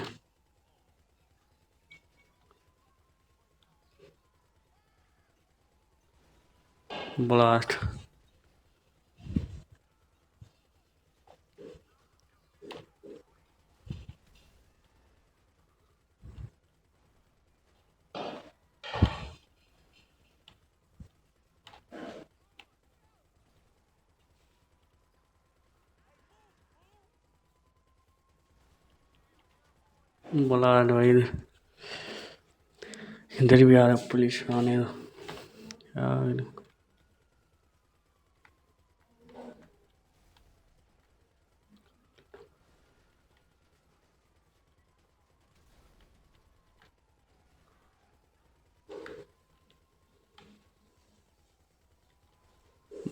ब्लास्ट। बोला भाई इधर भी आ रहा पुलिस आने दो यार।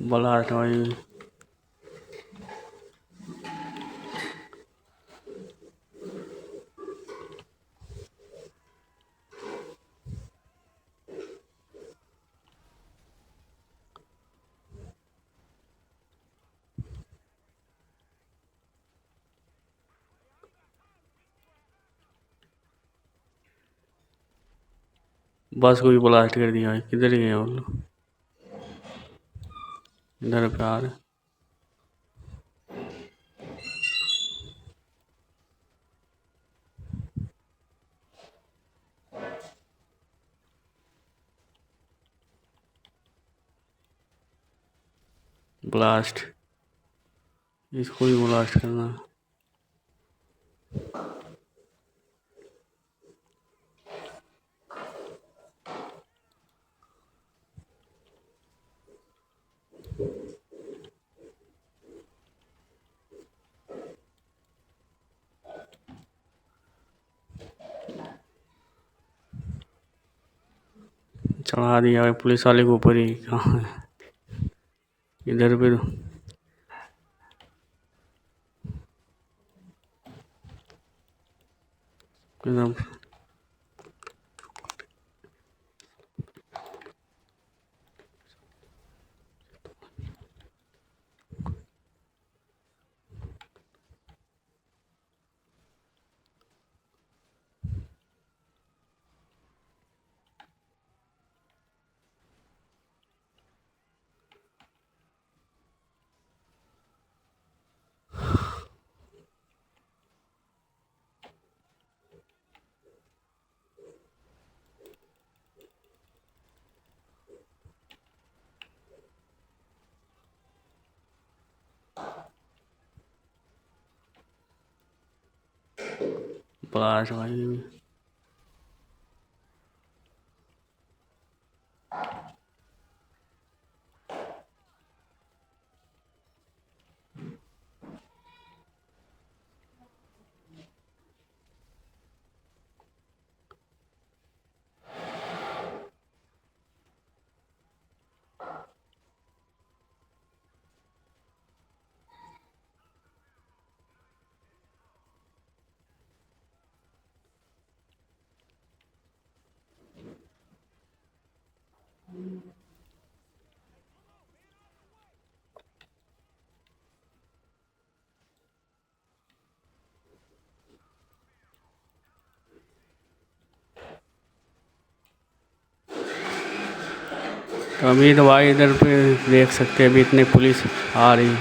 बोला भाई बस को भी ब्लास्ट कर दिया भाई। किधर गए वो लोग? इधर पे आ रहे। ब्लास्ट, इसको भी ब्लास्ट करना। चढ़ा दिया भाई पुलिस वाले के ऊपर ही। कहाँ है इधर पे तो एकदम ब्लास्ट भाई। तो अभी तो भाई इधर पे देख सकते हैं अभी इतने पुलिस आ रही।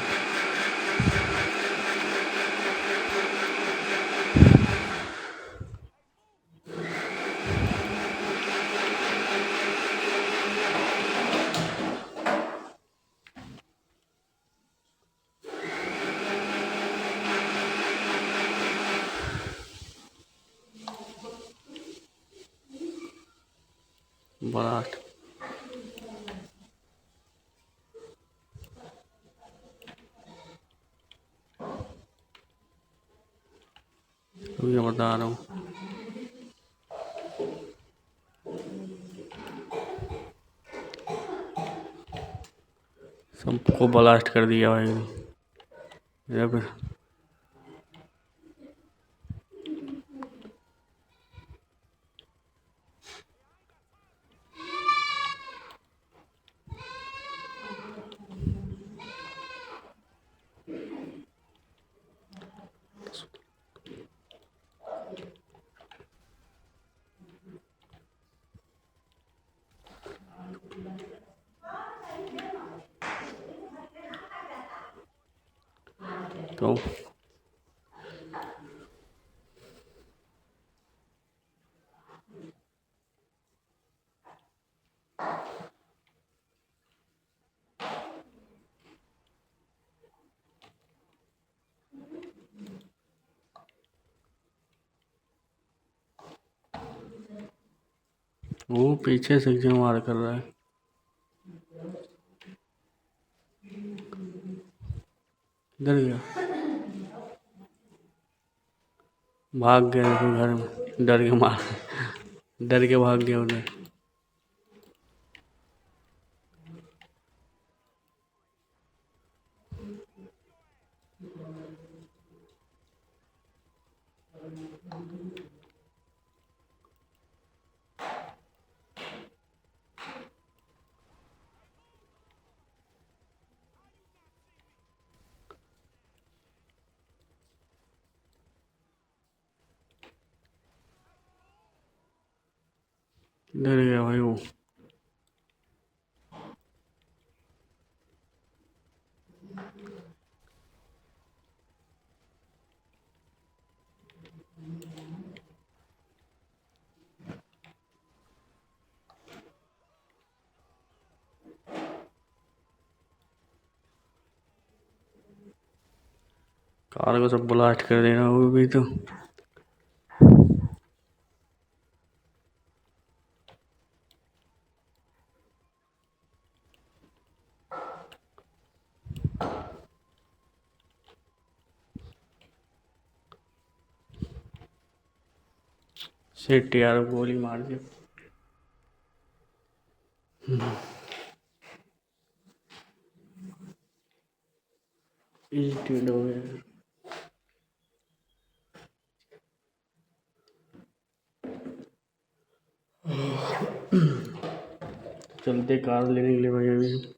ब्लास्ट अभी मैं बता रहा हूँ। सबको ब्लास्ट कर दिया भाई इधर पे। तो वो पीछे से क्यों वार कर रहा है? किधर गया? भाग गया देखो घर में, डर के मार, डर के भाग गया उधर। किधर गया भाई वो? कार को सब ब्लास्ट कर देना वो भी तो। शिट यार, गोली मार दी। इरिटेट हो गया। चलते कार लेने के लिए भाई अभी।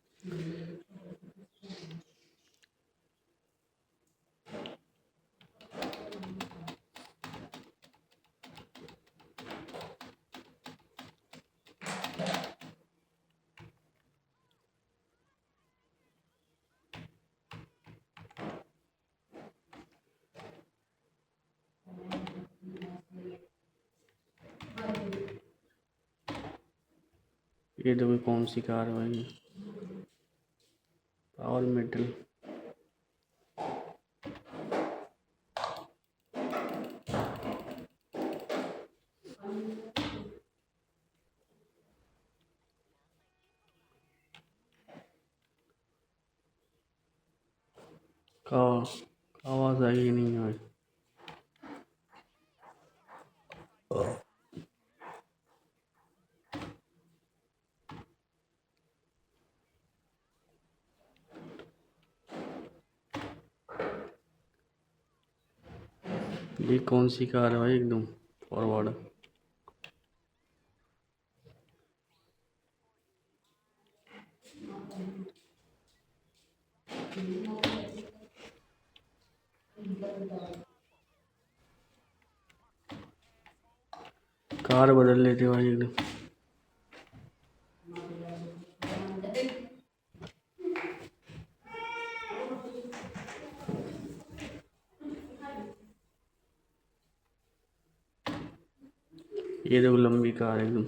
ये देखो कौन सी कार है भाई, पावर मेटल। का आवाज़ आई नहीं है भाई। ये कौन सी कार है भाई, एकदम फॉरवर्ड। कार बदल लेते भाई एकदम। ये देखो लंबी कार है एकदम।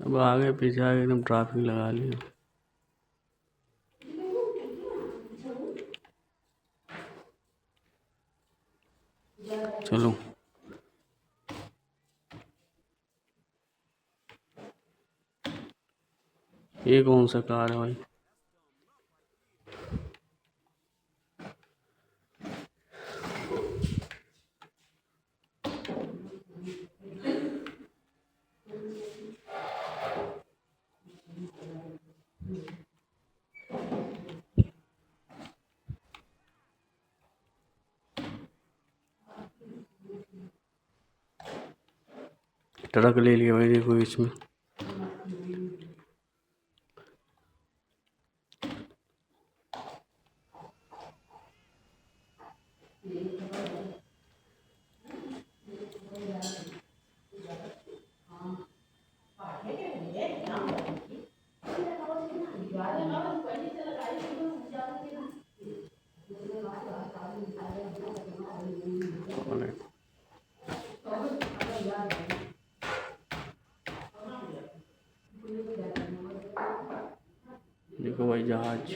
अब आगे पीछे आगे एकदम ट्रैफिक लगा लिया। चलो ये कौन सा कार है भाई? ट्रक ले लिया भाई देखो इसमें। देखो भाई जहाज।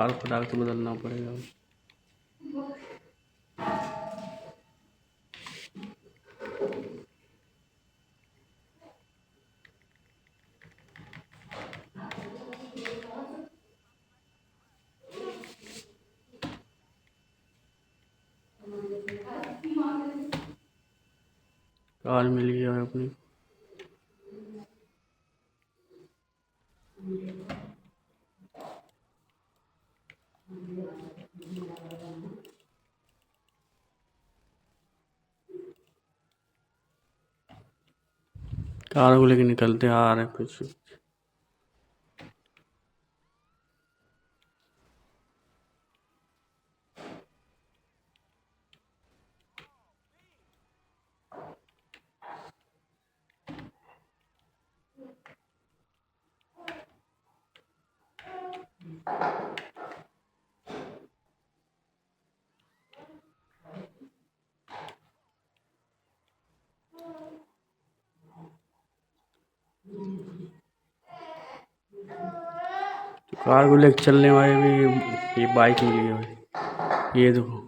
कार फटाक से बदलना पड़ेगा। कार मिल गया है अपनी। कार को लेके निकलते आ रहे कुछ। कार को लेके चलने वाले भी ये बाइक मिली है भाई। ये देखो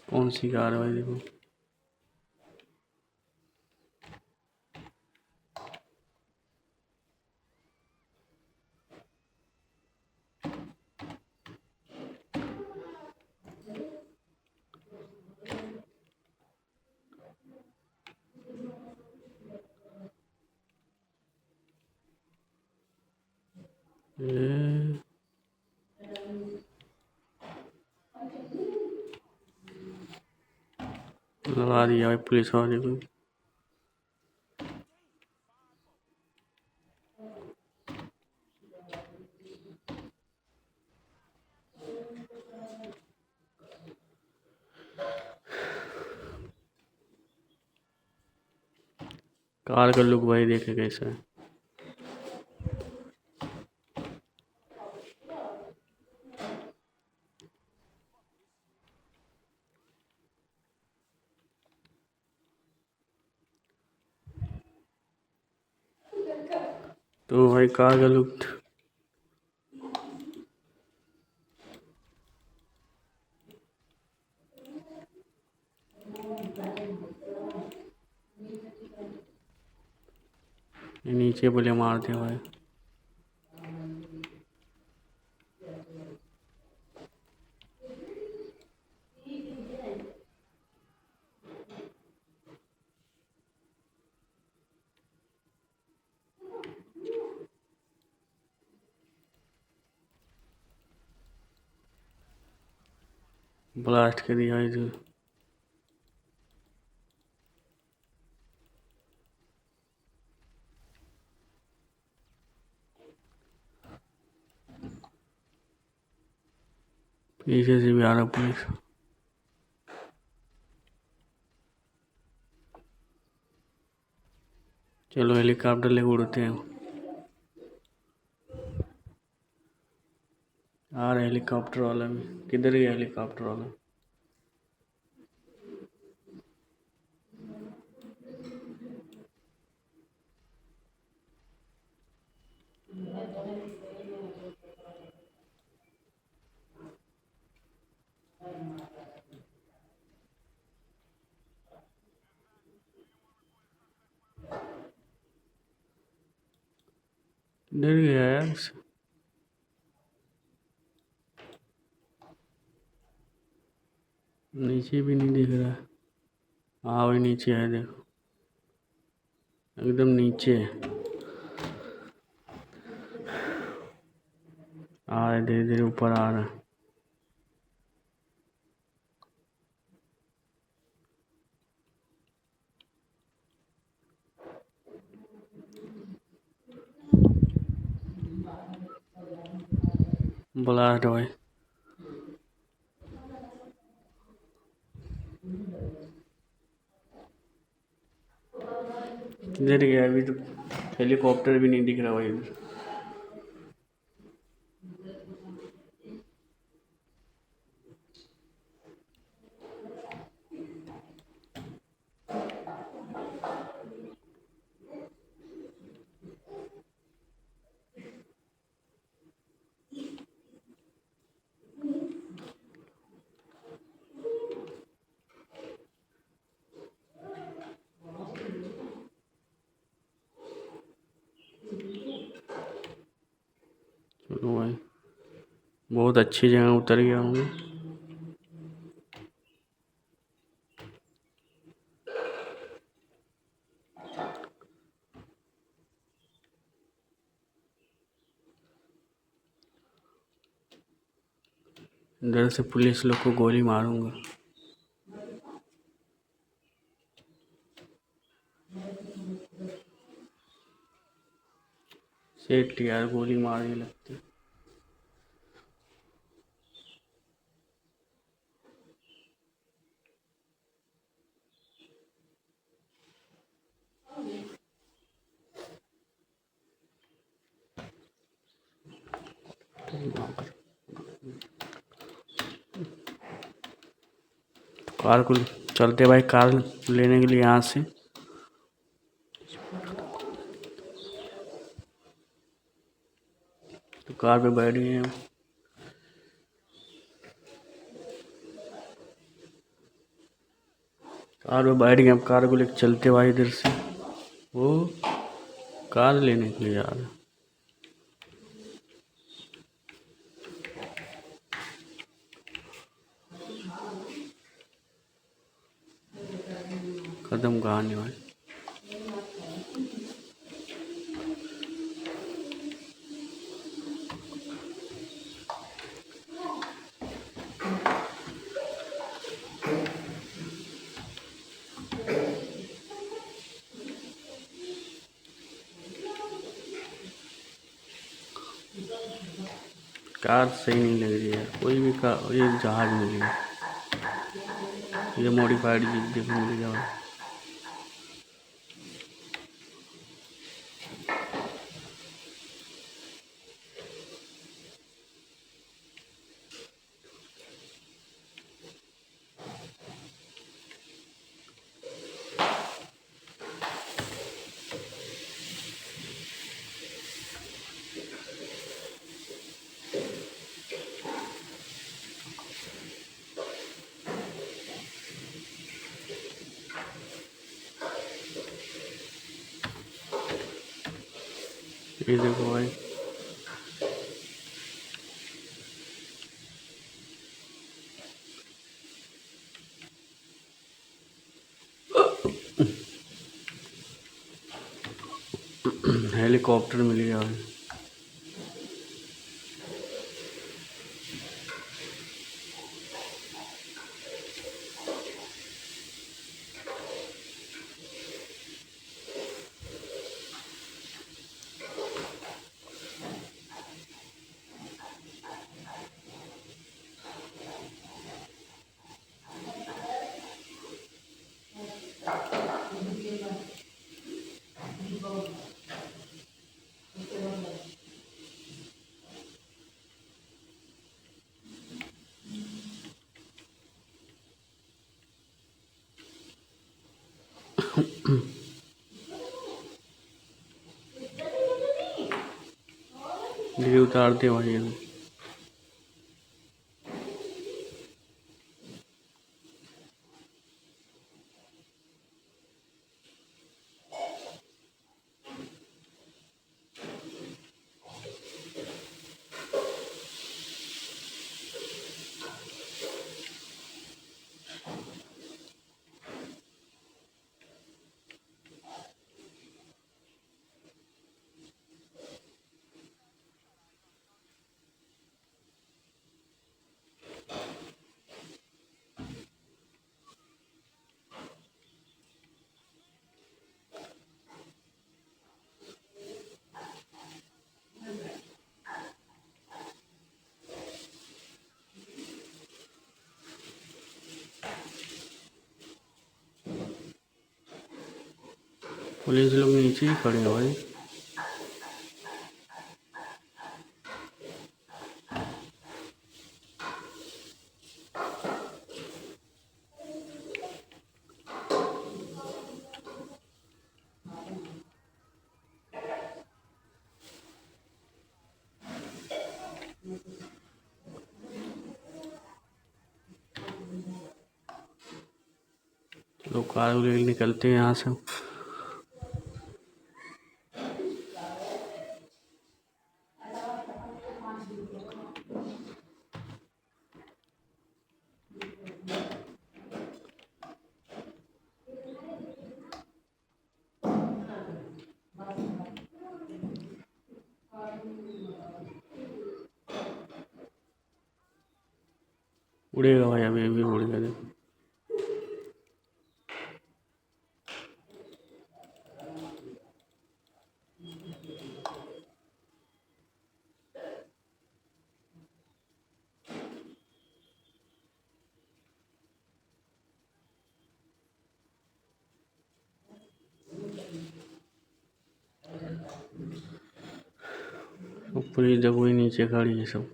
कौन सी कार है भाई, देखो। ये लगा दिया भाई पुलिस वाले को। कार का लुक भाई देखे कैसा है। तो भाई कार का लुक नीचे बोले मारते भाई। ब्लास्ट कर दिया इधर। पीछे से भी आ रहा पुलिस। चलो हेलीकॉप्टर लेके उड़ते हैं। आ रहा हेलीकॉप्टर वाला भी। किधर गया हेलीकॉप्टर वाला? किधर गया यार? नीचे भी नहीं दिख रहा है। हाँ वही नीचे है, देखो एकदम नीचे है। आ रहा है धीरे धीरे ऊपर आ रहा है। ब्लास्ट भाई। किधर गया? अभी तो हेलीकॉप्टर भी नहीं दिख रहा भाई इधर। चलो भाई, बहुत अच्छी जगह उतर गया हूँ मैं। इधर से पुलिस लोग को गोली मारूंगा। सेठ यार गोली मारने लगती। कार को चलते भाई, कार लेने के लिए यहाँ से। तो कार पे बैठ गए हम। कार पे बैठ गए, अब कार को लेकर चलते भाई इधर से। वो कार लेने के लिए यार, कदम कहानी भाई। कार सही नहीं लग रही है, कोई भी कार, ये जहाज मिल गया, ये मॉडिफाइड जीप देखने मिल गया। ये देखो भाई, हेलीकॉप्टर मिल गया भाई। ये उतारते भाई अभी। पुलिस लोग नीचे ही खड़े हैं भाई। लोग कार लेकर निकलते हैं यहाँ से। उड़ेगा भाई, अभी अभी उड़ेगा देखो। पुलिस देखो ही नीचे खड़ी है सब।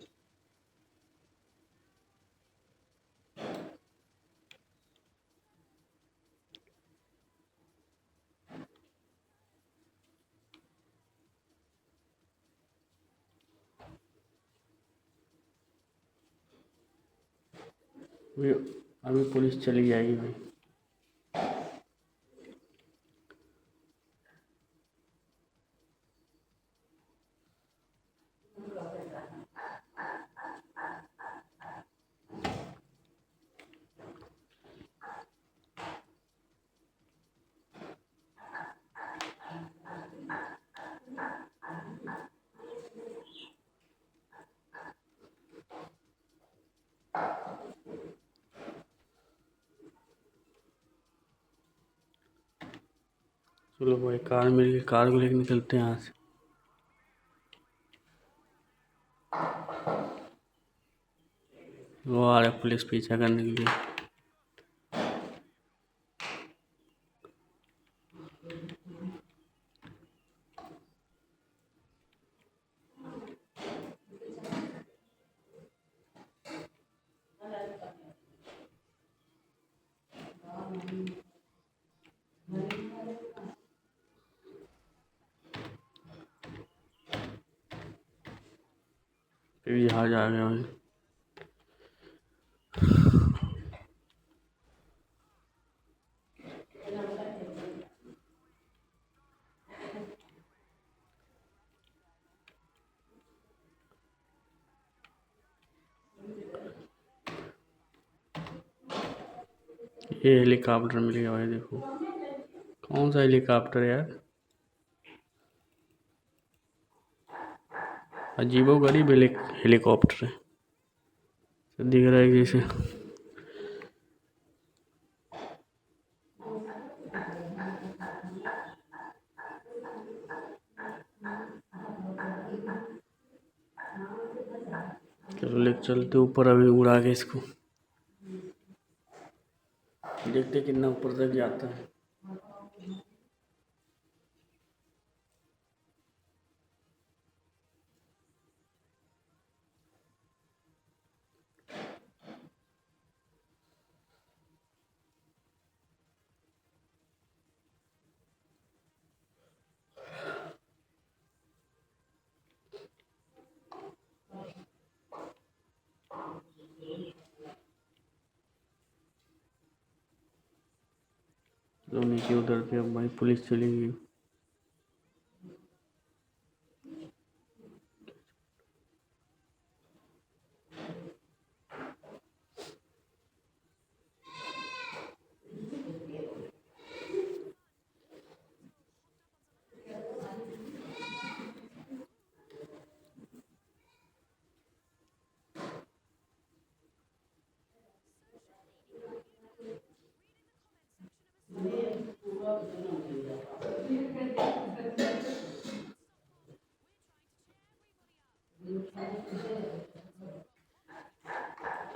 अभी अभी पुलिस चली जाएगी भाई। चलो भाई, कार मिल गई, कार को लेकर निकलते हैं यहाँ से। वो आ रहा है पुलिस पीछा करने के लिए। फिर जहाज आ गया भाई। ये हेलीकॉप्टर मिल गया भाई देखो। कौन सा हेलीकॉप्टर यार, अजीबो गरीब हेलीकॉप्टर है। तो दिख रहा है कि जैसे चलो लेके चलते ऊपर, अभी उड़ा के इसको देखते कितना ऊपर तक जाता है। तो नीचे उतरते अब भाई, पुलिस चली गई।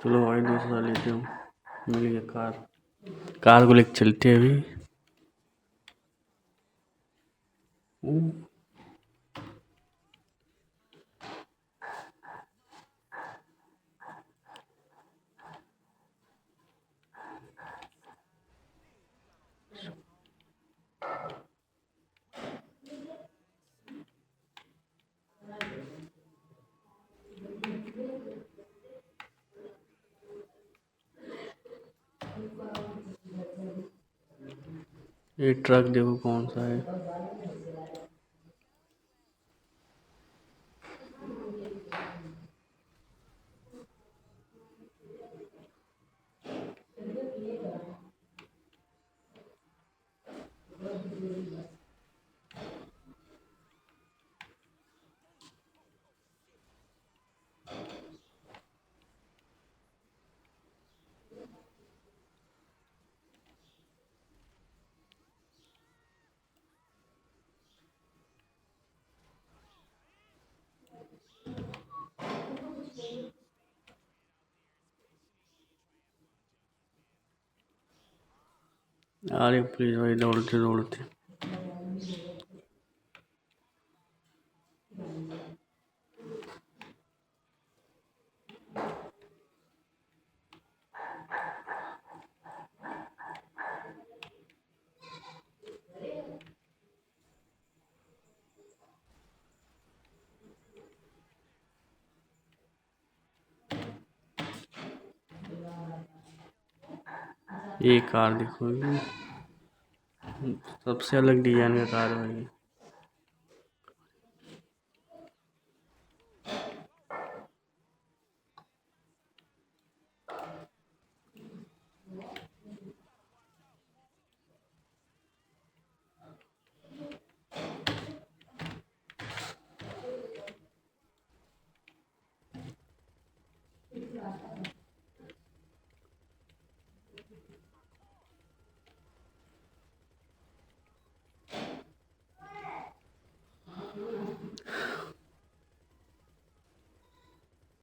चलो भाई दूसरा लेते हो, मिल गया कार। कार को लेके चलते हैं अभी। ये ट्रक देखो कौन सा है। अरे पुलिस भाई दौड़ते दौड़ते। ये कार देखो, ये सबसे अलग डिजाइन का कार है भाई।